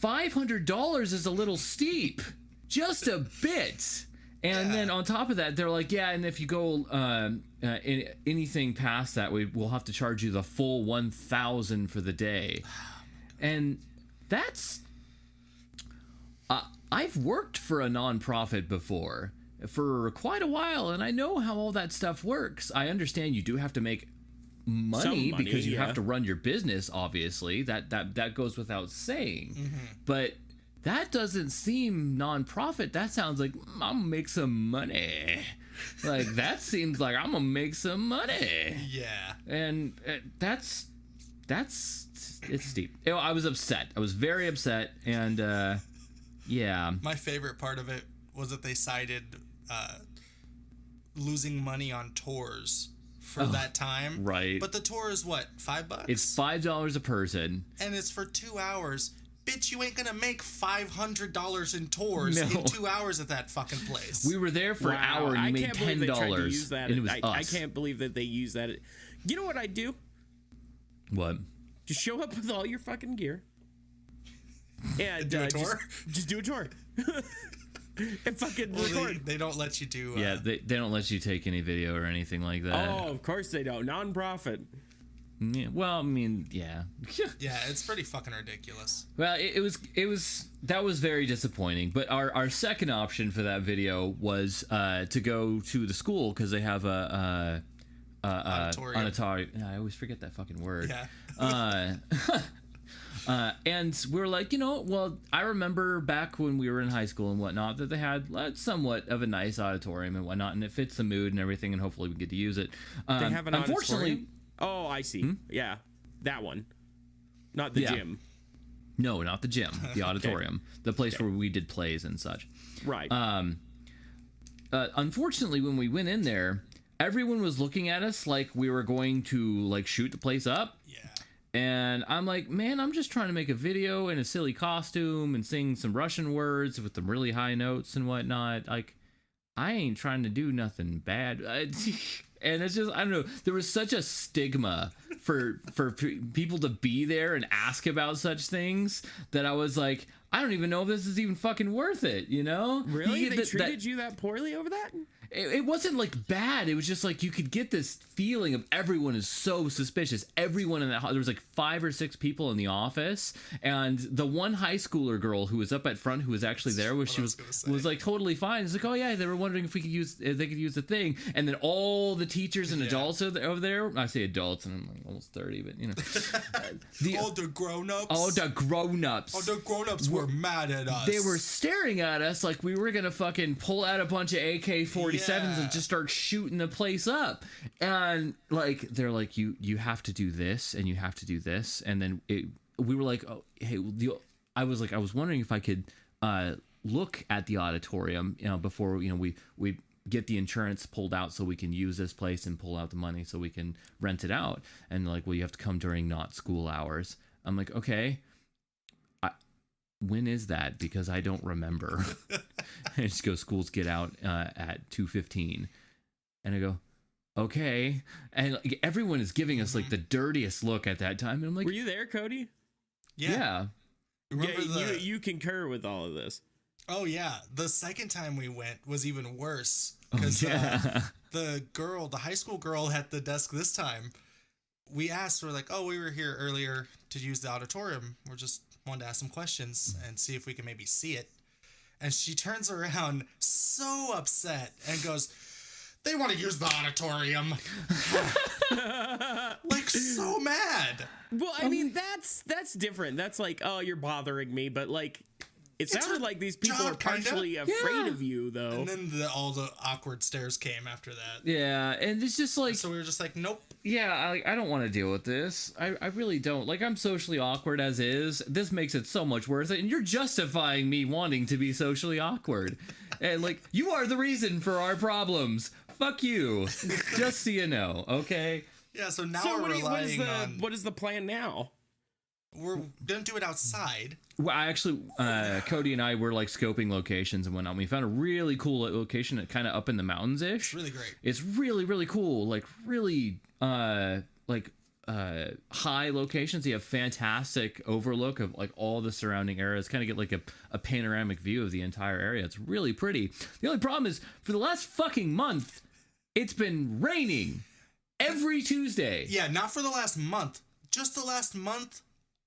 $500 is a little steep, just a bit. And then on top of that, they're like, yeah, and if you go anything past that, we'll have to charge you the full $1,000 for the day. And that's... I've worked for a nonprofit before for quite a while, and I know how all that stuff works. I understand you do have to make money because you have to run your business, obviously. That goes without saying. But that doesn't seem nonprofit. That sounds like I'm gonna make some money. Like, that seems like I'm gonna make some money. Yeah. And it's steep. I was upset. I was very upset. And yeah. My favorite part of it was that they cited losing money on tours for that time. Right. But the tour is what, $5? It's $5 a person. And it's for 2 hours. Bitch, you ain't gonna make $500 in tours in 2 hours at that fucking place. We were there for an hour and you made $10. And it was us. I can't believe that they use that. You know what I'd do? What? Just show up with all your fucking gear. And do a tour? Just do a tour. And fucking record. They don't let you do... yeah, they don't let you take any video or anything like that. Oh, of course they don't. Non-profit. Yeah, well, I mean, yeah. Yeah, it's pretty fucking ridiculous. Well, that was very disappointing. But our second option for that video was to go to the school because they have a auditorium. I always forget that fucking word. Yeah. And we were like, well, I remember back when we were in high school and whatnot that they had somewhat of a nice auditorium and whatnot, and it fits the mood and everything, and hopefully we get to use it. They have an auditorium? Oh, I see. Yeah, that one. Not the gym. No, not the gym. The auditorium. The place where we did plays and such. Right. Unfortunately, when we went in there, everyone was looking at us like we were going to, like, shoot the place up. Yeah. And I'm like, man, I'm just trying to make a video in a silly costume and sing some Russian words with some really high notes and whatnot. Like, I ain't trying to do nothing bad. And it's just, I don't know, there was such a stigma for people to be there and ask about such things that I was like, I don't even know if this is even fucking worth it, you know? Really? They treated you that poorly over that? It wasn't like bad. It was just like you could get this feeling of everyone is so suspicious. Everyone in that there was like 5 or 6 people in the office, and the one high schooler girl who was up at front who was actually there was was like totally fine. It's like, oh yeah, they were wondering if they could use the thing, and then all the teachers and adults over there. I say adults, and I'm like almost 30, but you know, the grown-ups. Oh, the grown-ups. Oh, the grown-ups were mad at us. They were staring at us like we were gonna fucking pull out a bunch of AK-47s and just start shooting the place up. And like they're like, you have to do this and you have to do this, and then we were like, oh hey, I was wondering if I could look at the auditorium, you know, before, you know, we get the insurance pulled out so we can use this place and pull out the money so we can rent it out. And like, well, you have to come during not school hours. I'm like, okay, when is that? Because I don't remember. And just go, schools get out at 2:15, and I go, okay. And like, everyone is giving us like the dirtiest look at that time, and I'm like, were you there, Cody? Yeah. You concur with all of this. Oh yeah, the second time we went was even worse oh, because yeah. the high school girl at the desk this time, we asked, we're like, oh, we were here earlier to use the auditorium. We're just wanted to ask some questions and see if we can maybe see it. And she turns around so upset and goes, they want to use the auditorium. Like, so mad. Well, I mean, that's different. That's like, oh, you're bothering me, but like, it sounded like these people are partially afraid of you, though. And then all the awkward stares came after that. Yeah, and it's just like, so we were just like, nope. Yeah, I don't want to deal with this. I really don't. Like, I'm socially awkward as is. This makes it so much worse. And you're justifying me wanting to be socially awkward. And like, you are the reason for our problems. Fuck you. Just so you know, okay? Yeah, so now we're relying on... What is the plan now? We're gonna do it outside. Well, I actually, Cody and I were like scoping locations and whatnot. We found a really cool location, kind of up in the mountains-ish. It's really great. It's really, really cool. Like really, high locations. You have fantastic overlook of like all the surrounding areas. Kind of get like a panoramic view of the entire area. It's really pretty. The only problem is, for the last fucking month, it's been raining every Tuesday. Yeah, not for the last month. Just the last month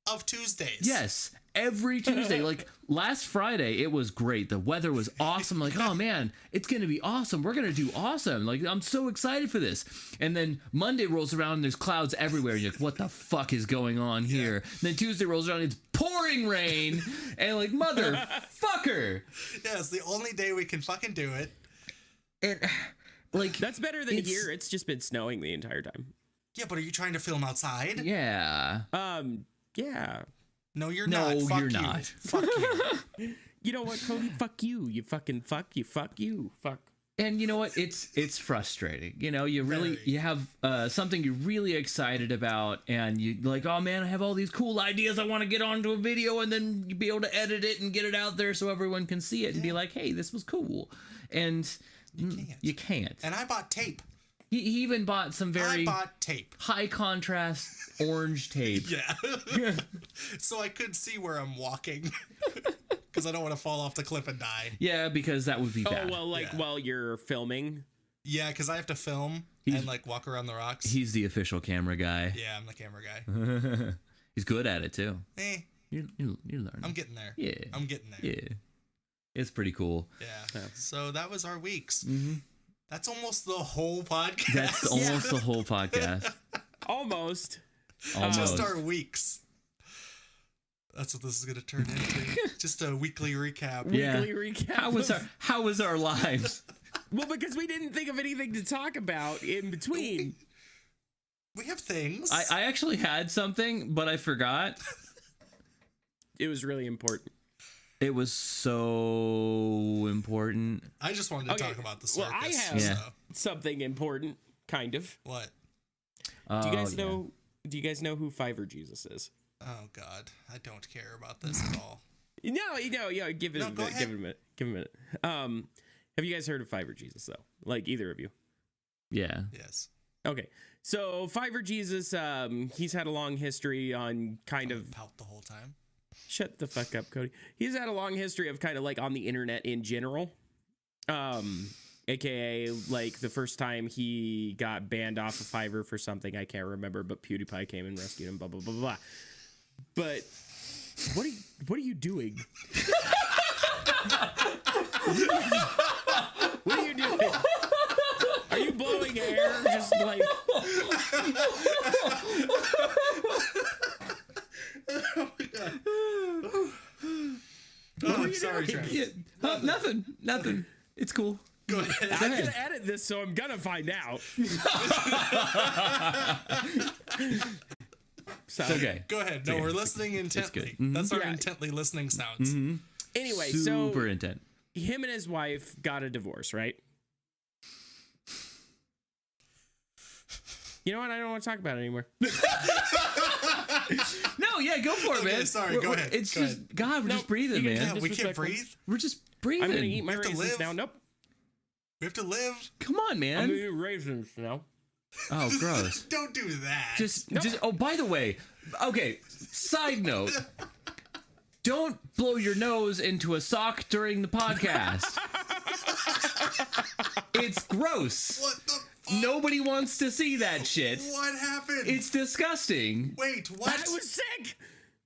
of Tuesdays. Yes, every Tuesday. Like last Friday, it was great. The weather was awesome. Like, oh man, it's gonna be awesome. We're gonna do awesome. Like, I'm so excited for this. And then Monday rolls around and there's clouds everywhere. You're like, what the fuck is going on here? And then Tuesday rolls around and it's pouring rain. And like, motherfucker. Yeah, it's the only day we can fucking do it. And like, that's better than here. It's just been snowing the entire time. Yeah, but are you trying to film outside? Yeah. Yeah. No, you're not. Fuck you're you. not. Fuck you. You know what, Cody? Fuck you. You fucking fuck. You fuck you. Fuck. And you know what? It's frustrating. You know, you have something you're really excited about, and you like, oh man, I have all these cool ideas I want to get onto a video, and then you be able to edit it and get it out there so everyone can see it and be like, hey, this was cool. And you can't. And I bought tape. He even bought some very tape. High contrast orange tape. Yeah. So I could see where I'm walking. Because I don't want to fall off the cliff and die. Yeah, because that would be bad. Oh, well, like while you're filming? Yeah, because I have to film and like walk around the rocks. He's the official camera guy. Yeah, I'm the camera guy. He's good at it too. You learn. I'm getting there. Yeah. I'm getting there. Yeah. It's pretty cool. Yeah. So that was our weeks. Mm-hmm. That's almost the whole podcast. That's almost the whole podcast. Almost. Just our weeks. That's what this is going to turn into. Just a weekly recap. Yeah. Weekly recap. How was our lives? Well, because we didn't think of anything to talk about in between. We have things. I actually had something, but I forgot. It was really important. It was so important. I just wanted to talk about the circus. Well, I have something important, kind of. What? Do you guys know? Do you guys know who savejesus is? Oh God, I don't care about this at all. No, yeah. Give it a minute. Give it a minute. Have you guys heard of Fiverr Jesus though? Like either of you? Yeah. Yes. Okay. So Fiverr Jesus, he's had a long history on kind of Pout the whole time. Shut the fuck up, Cody. He's had a long history of kind of like on the internet in general. AKA like the first time he got banned off of Fiverr for something I can't remember, but PewDiePie came and rescued him, blah blah blah blah. But what are you doing? What are you doing? Are you blowing air? Just like Oh my god. are you sorry, doing? Travis. Yeah. Nothing. It's cool. Go ahead. I'm gonna edit this, so I'm gonna find out. So, It's okay. Go ahead. No, we're listening intently. good. That's our Yeah. intently listening sounds. Anyway, Super so intent. him and his wife got a divorce, right? You know what? I don't want to talk about it anymore. No, yeah, go for it, Okay, man. sorry, go ahead. It's Go just ahead. God. We're just breathing, you can man. Yeah, we can't Disrespectful. breathe. We're just breathing. I'm gonna eat my have to raisins live. now. Nope. We have to live. Come on, I'm man. gonna eat raisins now. Oh, gross. Don't do that. Just. Oh, by the way. Okay. Side note. Don't blow your nose into a sock during the podcast. It's gross. What the fuck? Nobody wants to see that shit. What happened? It's disgusting. Wait, what? I was sick.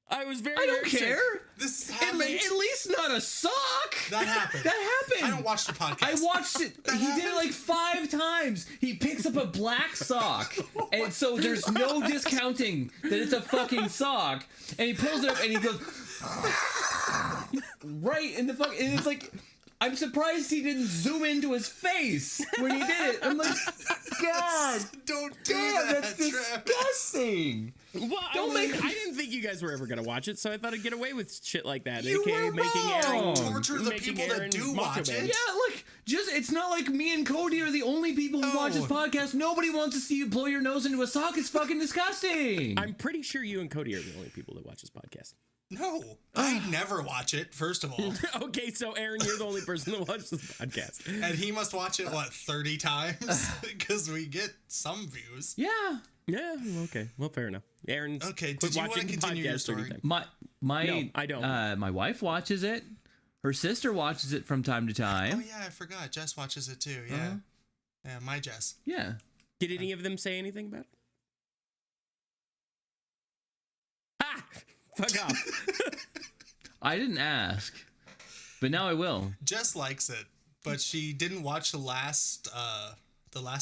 I was very. I don't very sick. care. This At, happened. at least not a sock. That happened. That happened. I don't watch the podcast. I watched it. He did it like 5 times. He picks up a black sock, and so there's no discounting that it's a fucking sock. And he pulls it up, and he goes right in the fuck. And it's like, I'm surprised he didn't zoom into his face when he did it. I'm like, God, Don't do damn, that, that's Travis. Well, disgusting. Don't I make- didn't think you guys were ever gonna watch it, so I thought I'd get away with shit like that. You AKA were making Aaron wrong. Torture the making people that Aaron do Macho watch Man. it. Yeah, look, it's not like me and Cody are the only people who watch this podcast. Nobody wants to see you blow your nose into a sock. It's fucking disgusting. I'm pretty sure you and Cody are the only people that watch this podcast. No, I never watch it, first of all. Okay, so Aaron, you're the only person that watches this podcast. And he must watch it, 30 times? Because we get some views. Yeah. Yeah, okay. Well, fair enough. Aaron, Okay, quit did you want to watching the continue your podcast 30 story? times. My No, I don't. My wife watches it. Her sister watches it from time to time. Oh, yeah, I forgot. Jess watches it too. Yeah. Yeah, my Jess. Yeah. Did any of them say anything about it? Ah! Fuck off. I didn't ask, but now I will. Jess likes it, but she didn't watch the last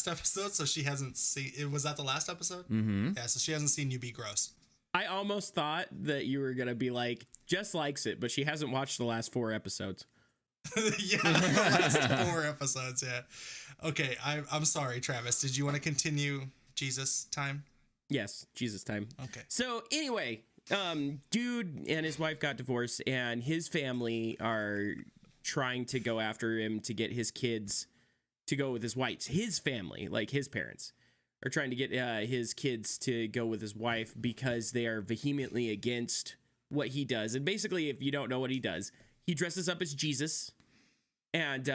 episode, so she hasn't seen it. Was that the last episode? Mm-hmm. Yeah, so she hasn't seen You Be Gross. I almost thought that you were going to be like, Jess likes it, but she hasn't watched the last 4 episodes. Yeah, the last 4 episodes, yeah. Okay, I'm sorry, Travis. Did you want to continue Jesus time? Yes, Jesus time. Okay. So anyway, dude and his wife got divorced, and his family are trying to go after him to get his kids to go with his wife. His family, like his parents, are trying to get his kids to go with his wife because they are vehemently against what he does. And basically, if you don't know what he does, he dresses up as Jesus, and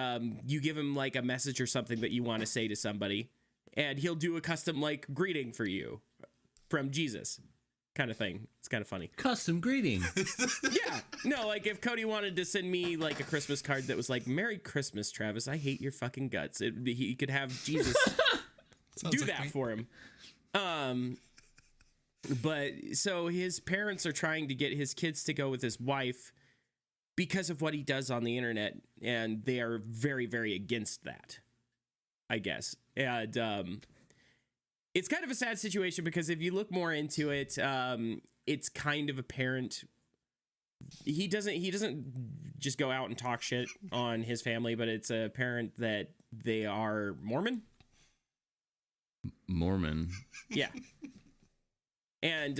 you give him like a message or something that you want to say to somebody, and he'll do a custom like greeting for you from Jesus kind of thing. It's kind of funny. Custom greeting. Yeah. No, like if Cody wanted to send me like a Christmas card that was like, Merry Christmas, Travis, I hate your fucking guts. He could have Jesus do like that me. for him. But so his parents are trying to get his kids to go with his wife because of what he does on the internet, and they are very, very against that, I guess. And it's kind of a sad situation because if you look more into it, it's kind of apparent he doesn't just go out and talk shit on his family, but it's apparent that they are Mormon. Mormon. Yeah. And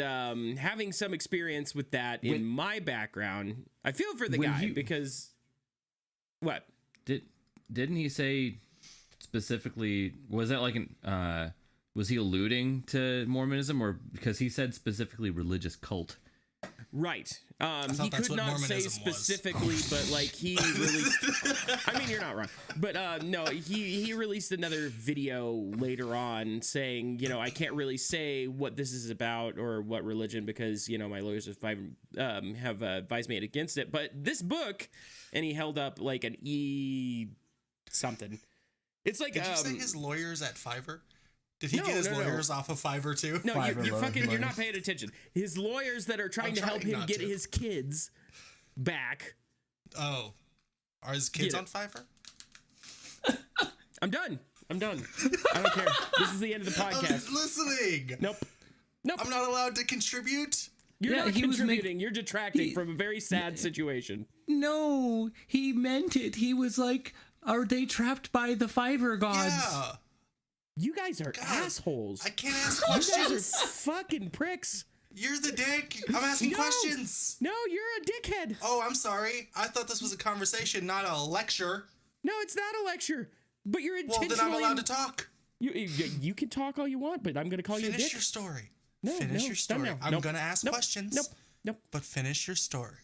having some experience with that in my background, I feel for the When guy you- because what? Didn't he say specifically? Was that like an? Was he alluding to Mormonism, or because he said specifically religious cult? Right. He could not say specifically, but like he released. I mean, you're not wrong, but no, he released another video later on saying, you know, I can't really say what this is about or what religion because you know my lawyers have advised me against it. But this book, and he held up like an E something. It's like Did you say his lawyers at Fiverr? Did he get his lawyers off of Fiverr too? No, you're not paying attention. His lawyers that are trying to help him get his kids back. Oh, are his kids on Fiverr? I'm done. I don't care. This is the end of the podcast. I'm listening. Nope. I'm not allowed to contribute. You're not contributing. You're detracting from a very sad situation. No, he meant it. He was like, are they trapped by the Fiverr gods? Yeah. You guys are assholes. I can't ask questions. You guys are fucking pricks. You're the dick. I'm asking questions. No, you're a dickhead. Oh, I'm sorry. I thought this was a conversation, not a lecture. No, it's not a lecture. But you're intentionally... Well, then I'm allowed to talk. You can talk all you want, but I'm going to call you a dick. Finish your story. No, finish your story. I'm going to ask Nope. questions. Nope. But finish your story.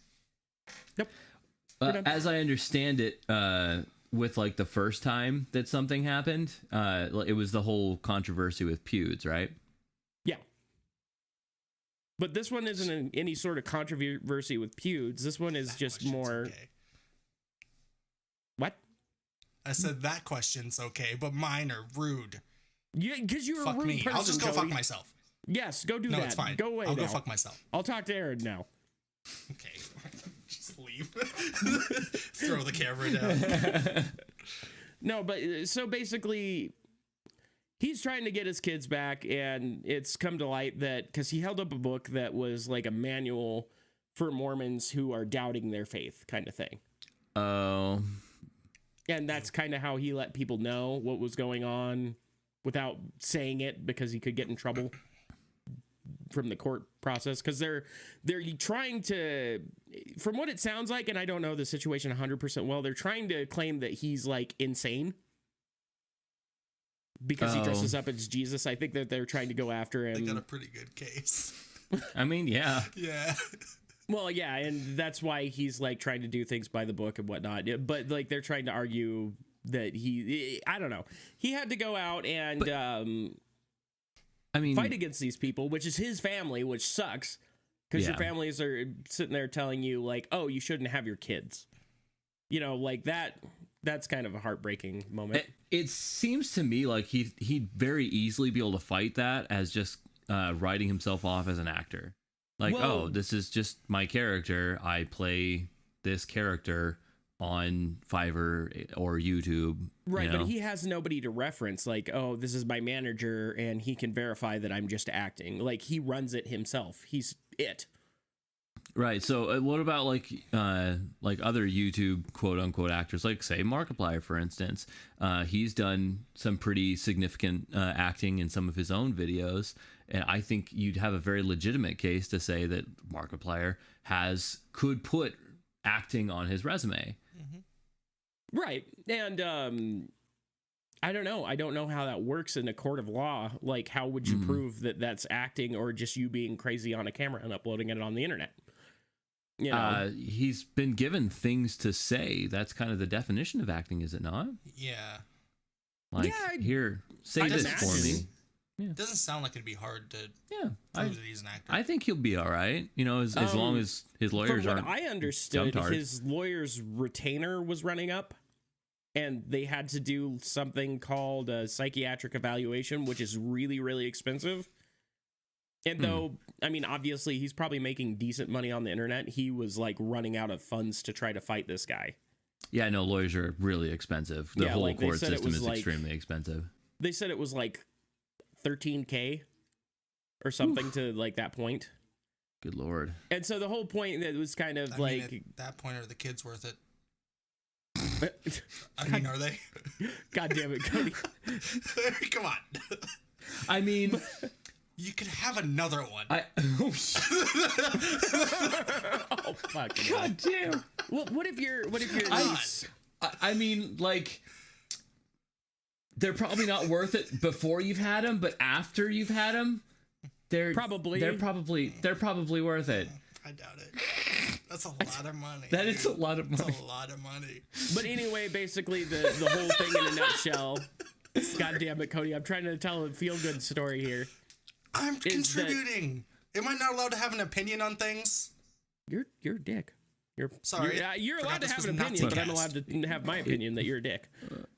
Nope. As I understand it, with like the first time that something happened, it was the whole controversy with Pewds, right? Yeah. But this one isn't any sort of controversy with Pewds. This one is just more... Okay. What? I said that question's okay, but mine are rude. Yeah, because you're a rude me. person, I'll just go Cody. fuck myself. Yes, go do that. No, it's fine. Go away I'll now. go fuck myself. I'll talk to Aaron now. Okay. Just leave. Throw the camera down. No, but so basically, he's trying to get his kids back, and it's come to light that because he held up a book that was like a manual for Mormons who are doubting their faith, kind of thing. Oh. And that's kind of how he let people know what was going on without saying it because he could get in trouble from the court process. Because they're trying to, from what it sounds like, and I don't know the situation 100% well, they're trying to claim that he's like insane because he dresses up as Jesus. I think that they're trying to go after him. They got a pretty good case. I mean, yeah. Yeah. Well, yeah, and that's why he's like trying to do things by the book and whatnot. But like they're trying to argue that I don't know. He had to go out and fight against these people, which is his family, which sucks because your families are sitting there telling you like, oh, you shouldn't have your kids. You know, like that's kind of a heartbreaking moment. It seems to me like he'd very easily be able to fight that as just writing himself off as an actor. Like, well, this is just my character. I play this character on Fiverr or YouTube. Right, you know? But he has nobody to reference. Like, oh, this is my manager, and he can verify that I'm just acting. Like, he runs it himself. He's it. Right. So what about like other YouTube quote unquote actors, like say Markiplier, for instance? He's done some pretty significant acting in some of his own videos. And I think you'd have a very legitimate case to say that Markiplier could put acting on his resume. Mm-hmm. Right. And I don't know. I don't know how that works in a court of law. Like, how would you prove that that's acting or just you being crazy on a camera and uploading it on the internet? You know? He's been given things to say. That's kind of the definition of acting, is it not? Yeah. Like, here, say this for me. Yeah. It doesn't sound like it'd be hard to prove that he's an actor. I think he'll be all right. You know, as long as his lawyers aren't. From what I understood, his lawyer's retainer was running up, and they had to do something called a psychiatric evaluation, which is really, really expensive. And though, I mean, obviously, he's probably making decent money on the internet, he was like running out of funds to try to fight this guy. Yeah, no, lawyers are really expensive. The whole court system is extremely expensive. They said it was like $13,000 or something to like that point. Good Lord. And so the whole point that was kind of mean, at that point, are the kids worth it? I mean, are they? God damn it, Cody. Come on. I mean, you could have another one. Oh fuck. God damn. Well, what if you're I mean, like, they're probably not worth it before you've had them, but after you've had them, they're probably worth it. I doubt it. That's a lot of money. That is a lot of money. That's a lot of money. But anyway, basically the whole thing in a nutshell. God damn it, Cody! I'm trying to tell a feel good story here. I'm contributing. Am I not allowed to have an opinion on things? You're a dick. Sorry. You're allowed to have an opinion, but I'm allowed to have my opinion that you're a dick.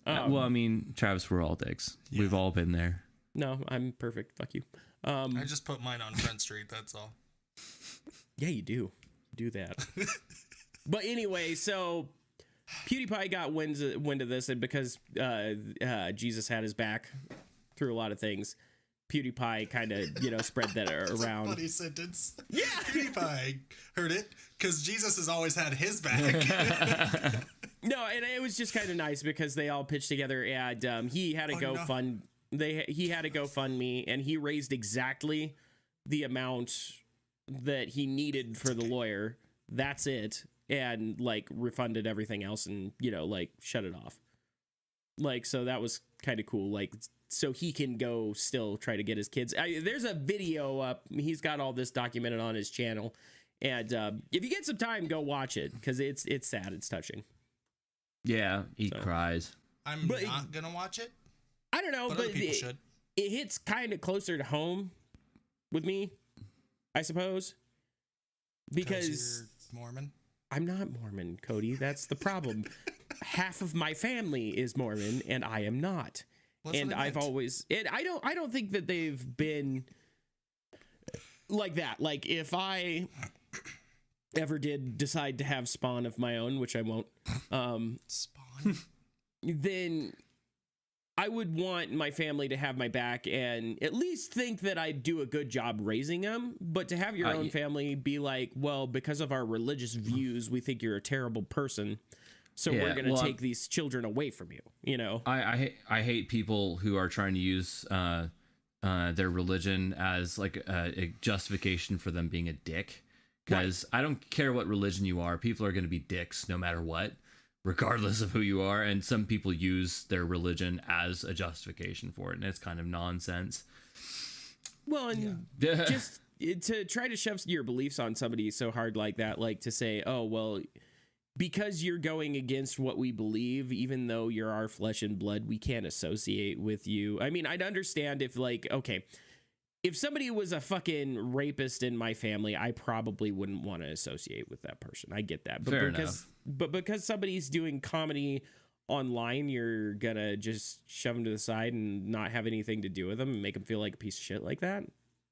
Well, I mean, Travis, we're all dicks. Yeah. We've all been there. No, I'm perfect. Fuck you. I just put mine on Front Street. That's all. Yeah, you do. Do that. But anyway, so PewDiePie got wind of this, and because Jesus had his back through a lot of things, PewDiePie kind of, spread that around. That's a funny sentence. Yeah. PewDiePie heard it because Jesus has always had his back. No, and it was just kind of nice because they all pitched together, and he had a he had a GoFundMe, and he raised exactly the amount that he needed for the lawyer. That's it. And refunded everything else and, shut it off. So that was kind of cool. So he can go still try to get his kids. There's a video up. He's got all this documented on his channel. And if you get some time, go watch it because it's sad. It's touching. Yeah, he cries. I'm not going to watch it. I don't know, but other people should. It hits kind of closer to home with me, I suppose. Because you're Mormon? I'm not Mormon, Cody. That's the problem. Half of my family is Mormon, and I am not. And I've always... I don't think that they've been like that. If I ever did decide to have spawn of my own, which I won't... Spawn? Then I would want my family to have my back and at least think that I do a good job raising them. But to have your own family be like, well, because of our religious views, we think you're a terrible person. So we're going to take these children away from you, I hate people who are trying to use their religion as a justification for them being a dick. Because I don't care what religion you are. People are going to be dicks no matter what, regardless of who you are. And some people use their religion as a justification for it. And it's kind of nonsense. Well, and just to try to shove your beliefs on somebody so hard like that, to say, oh, well, because you're going against what we believe, even though you're our flesh and blood, we can't associate with you. I mean, I'd understand if okay, if somebody was a fucking rapist in my family, I probably wouldn't want to associate with that person. I get that. But because somebody's doing comedy online, you're gonna just shove them to the side and not have anything to do with them and make them feel like a piece of shit like that.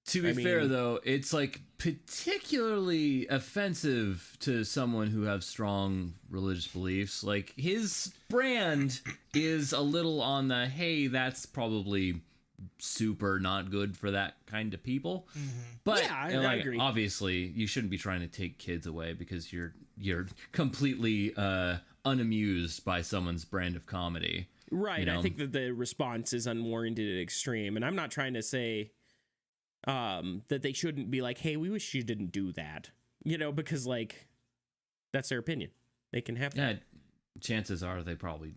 To be fair, though, it's particularly offensive to someone who has strong religious beliefs. His brand is a little on the, hey, that's probably super not good for that kind of people. Mm-hmm. But yeah, I agree. Obviously, you shouldn't be trying to take kids away because you're completely unamused by someone's brand of comedy. Right. I think that the response is unwarranted and extreme, and I'm not trying to say that they shouldn't be like, hey, we wish you didn't do that, because that's their opinion. They can have that. Yeah, chances are they probably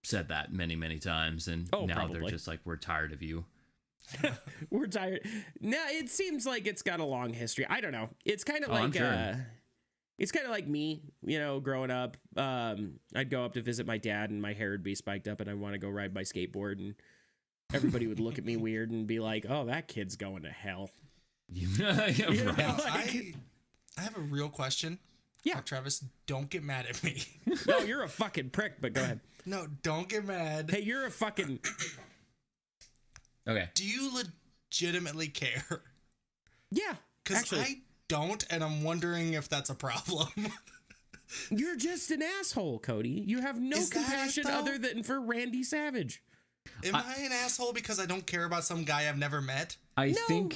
said that many, many times, and now probably. They're just like, we're tired of you. We're tired. Now it seems like it's got a long history. I don't know. It's kind of it's kind of like me, growing up. I'd go up to visit my dad, and my hair would be spiked up, and I want to go ride my skateboard, and everybody would look at me weird and be like, "Oh, that kid's going to hell." I have a real question. Yeah, Travis, don't get mad at me. No, you're a fucking prick, but go ahead. No, don't get mad. Hey, you're a fucking... Okay. Do you legitimately care? Yeah, because I don't, and I'm wondering if that's a problem. You're just an asshole, Cody. You have no compassion other than for Randy Savage. Am I an asshole because I don't care about some guy I've never met?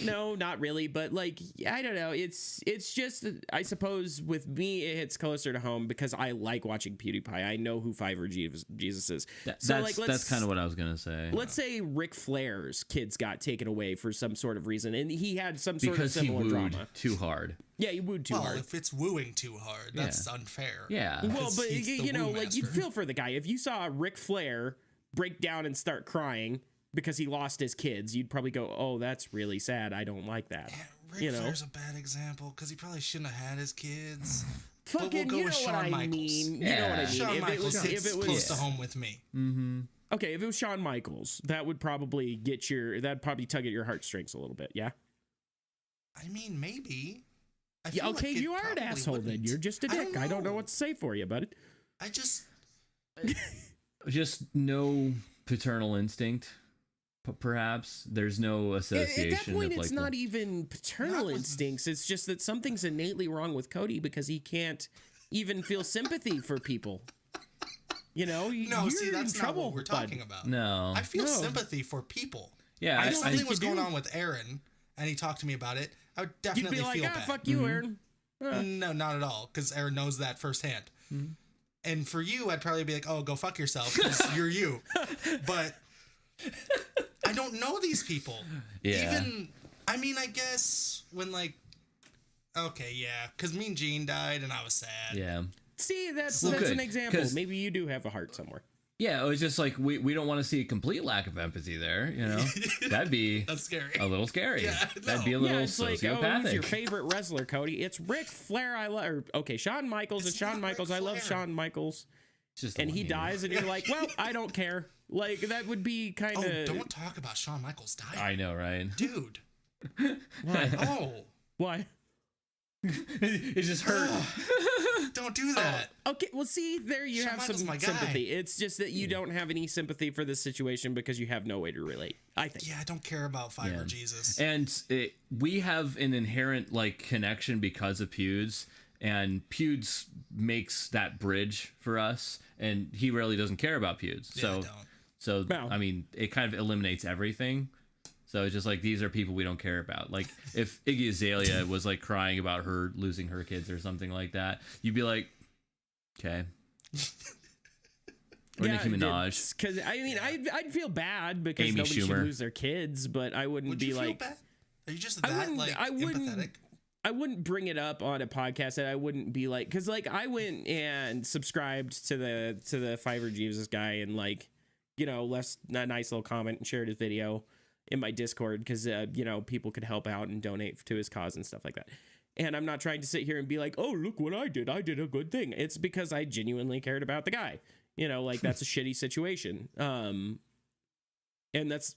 No, not really. But I don't know. It's just, I suppose with me, it hits closer to home because I like watching PewDiePie. I know who Fiverr Jesus is. That's kind of what I was going to say. Let's say Ric Flair's kids got taken away for some sort of reason, and he had some sort of similar drama. Because he wooed too hard. Yeah, he wooed too hard. Well, if it's wooing too hard, that's unfair. Yeah. Well, but you'd feel for the guy. If you saw Ric Flair break down and start crying because he lost his kids, you'd probably go, oh, that's really sad. I don't like that. Yeah, Ric Flair's a bad example because he probably shouldn't have had his kids. Fucking, go you know with what Shawn I Michaels. mean. You Yeah. know what I mean. Shawn Michaels hits if it close was to home with me. okay, if it was Shawn Michaels, that would probably that'd probably tug at your heartstrings a little bit. Yeah. I mean, maybe. Yeah. Okay, you are an asshole then. You're just a dick. I don't know what to say for you, bud. I just Just no paternal instinct. Perhaps there's no association. At that point, of, it's like, not even paternal instincts. It's just that something's innately wrong with Cody because he can't even feel sympathy for people. You know, no. You're See, that's in not trouble, what we're talking bud. about. No. I feel sympathy for people. Yeah, if something was you going do. on with Aaron and he talked to me about it, I would You'd definitely be like, feel bad. fuck you, Aaron. No, not at all, because Aaron knows that firsthand. And for you, I'd probably be like, oh, go fuck yourself, because you're you. But I don't know these people. Yeah. Even, I mean, I guess when, like, okay, yeah, because Mean Gene died and I was sad. Yeah. See, that's Well, good, an example. 'cause- Maybe you do have a heart somewhere. Yeah, it was just like we don't want to see a complete lack of empathy there, you know? That'd be That's scary. a little scary. Yeah, That'd be a no. little It's like, sociopathic. who's your favorite wrestler, Cody? It's Ric Flair. Okay, Shawn Michaels. It's Shawn not Michaels. Ric I love Flair. Shawn Michaels. It's just the And one he you- dies, and you're like, well, I don't care. Like, that would be kind of... Oh, don't talk about Shawn Michaels dying. I know, right? Dude. Why? Oh, Why? It just hurt. don't do that. Okay, well, see, there you Shawn have Michaels some my guy. sympathy. It's just that you don't have any sympathy for this situation because you have no way to relate, I think. Yeah, I don't care about Fiverr Jesus. And we have an inherent like connection because of Pewds, and Pewds makes that bridge for us, and he really doesn't care about Pewds. Yeah, I don't. So No. I mean, it kind of eliminates everything. So it's just like, these are people we don't care about. Like if Iggy Azalea was like crying about her losing her kids or something like that, you'd be like, okay. Or Nicki Minaj. Because, I mean, I'd feel bad because Amy nobody should Schumer. lose their kids, but I wouldn't Would be you feel like... bad? Are you just I that wouldn't- like I wouldn't- empathetic? I wouldn't bring it up on a podcast, and I wouldn't be like, because like I went and subscribed to the Fiverr Jesus guy, and like, you know, left a nice little comment and shared his video in my Discord because you know, people could help out and donate to his cause and stuff like that. And I'm not trying to sit here and be like, oh, look what I did a good thing. It's because I genuinely cared about the guy. You know, like that's a shitty situation. And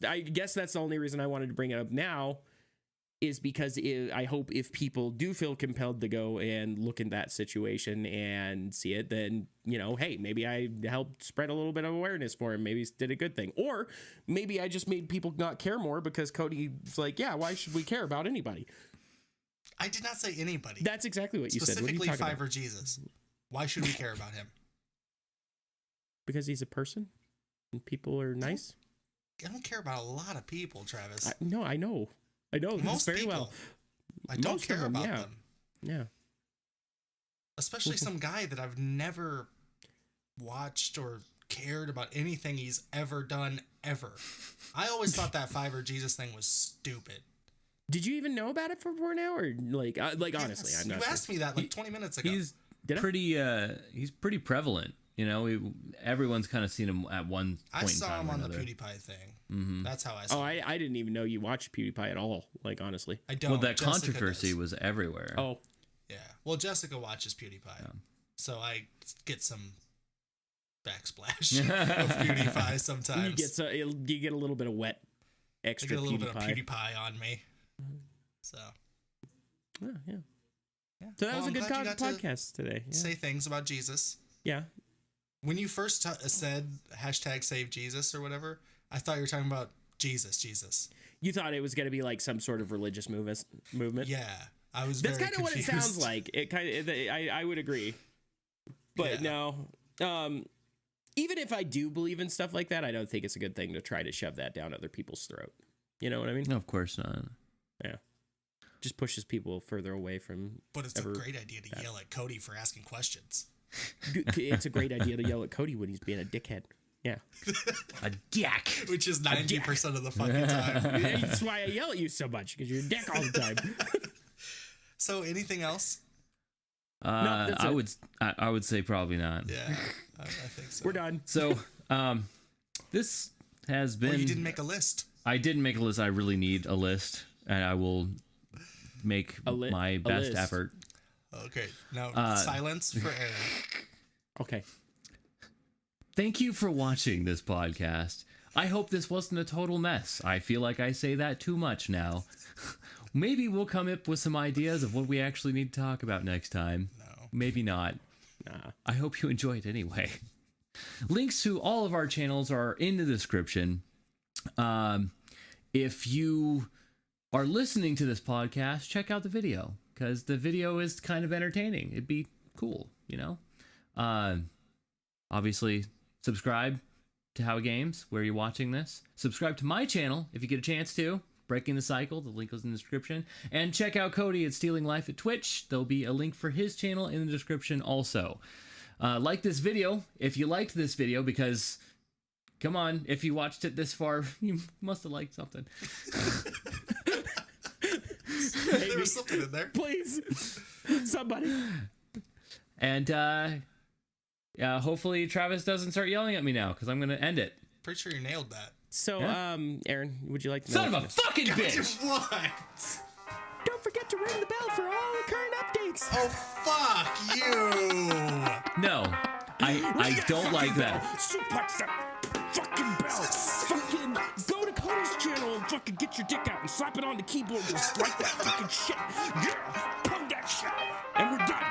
I guess that's the only reason I wanted to bring it up now. Is because I hope if people do feel compelled to go and look in that situation and see it, then, you know, hey, maybe I helped spread a little bit of awareness for him. Maybe did a good thing. Or maybe I just made people not care more because Cody's like, yeah, why should we care about anybody? I did not say anybody. That's exactly what you said. What are you Specifically talking about? Fiverr Jesus. Why should we care about him? Because he's a person and people are nice. I don't care about a lot of people, Travis. No, I know. I know this Most very people. well. I don't Most of care them, about yeah. them. Yeah. Especially some guy that I've never watched or cared about anything he's ever done, ever. I always thought that Fiverr Jesus thing was stupid. Did you even know about it before now, or like honestly, Yes, I'm not you sure. asked me that like 20 minutes ago. He's Did I? he's pretty prevalent. You know, everyone's kind of seen him at one point I saw in time him or on the another. PewDiePie thing. That's how I saw Oh, him. I didn't even know you watched PewDiePie at all. Like honestly. I don't. Well, that Jessica controversy does. was everywhere. Oh, Yeah. Well, Jessica watches PewDiePie. So I get some backsplash of PewDiePie sometimes. you get a little bit of wet I extra get a little PewDiePie. bit of PewDiePie on me. So Oh, yeah. yeah. So that was a I'm good glad you got to podcast today. Yeah. say things about Jesus. Yeah. When you first said hashtag save Jesus or whatever, I thought you were talking about Jesus. You thought it was going to be like some sort of religious movement. Yeah, I was. That's very kind of what it confused. sounds like. It kind of. I would agree. But Yeah. no. Even if I do believe in stuff like that, I don't think it's a good thing to try to shove that down other people's throat. You know what I mean? No, of course not. Yeah. Just pushes people further away from. But it's a great idea to yell at Cody for asking questions. It's a great idea to yell at Cody when he's being a dickhead. Yeah. A dick. Which is 90% of the fucking time. That's why I yell at you so much, because you're a dick all the time. So anything else? that's it. I would say probably not. Yeah, I think so. We're done. So, this has been. Well, you didn't make a list. I didn't make a list. I really need a list, and I will make my best list. effort. Okay, now silence for Aaron. Okay. Thank you for watching this podcast. I hope this wasn't a total mess. I feel like I say that too much now. Maybe we'll come up with some ideas of what we actually need to talk about next time. No. Maybe not. Nah. I hope you enjoy it anyway. Links to all of our channels are in the description. If you are listening to this podcast, check out the video, because the video is kind of entertaining. It'd be cool, you know? Obviously, subscribe to How Games, where you're watching this. Subscribe to my channel if you get a chance to. Breaking the Cycle, the link is in the description. And check out Cody at Stealing Life at Twitch. There'll be a link for his channel in the description also. Like this video if you liked this video, because, come on, if you watched it this far, you must have liked something. There was something in there. Please. Somebody. And, hopefully Travis doesn't start yelling at me now, because I'm going to end it. Pretty sure you nailed that. So, Yeah. Aaron, would you like to Son know of a fucking bitch! What? Don't forget to ring the bell for all the current updates. Oh, fuck you! No, I don't like that. Suplex that fucking bell. Fucking go to Cody's channel and fucking get your dick out and slap it on the keyboard just like that fucking shit. Yeah, pump that shit. And we're done.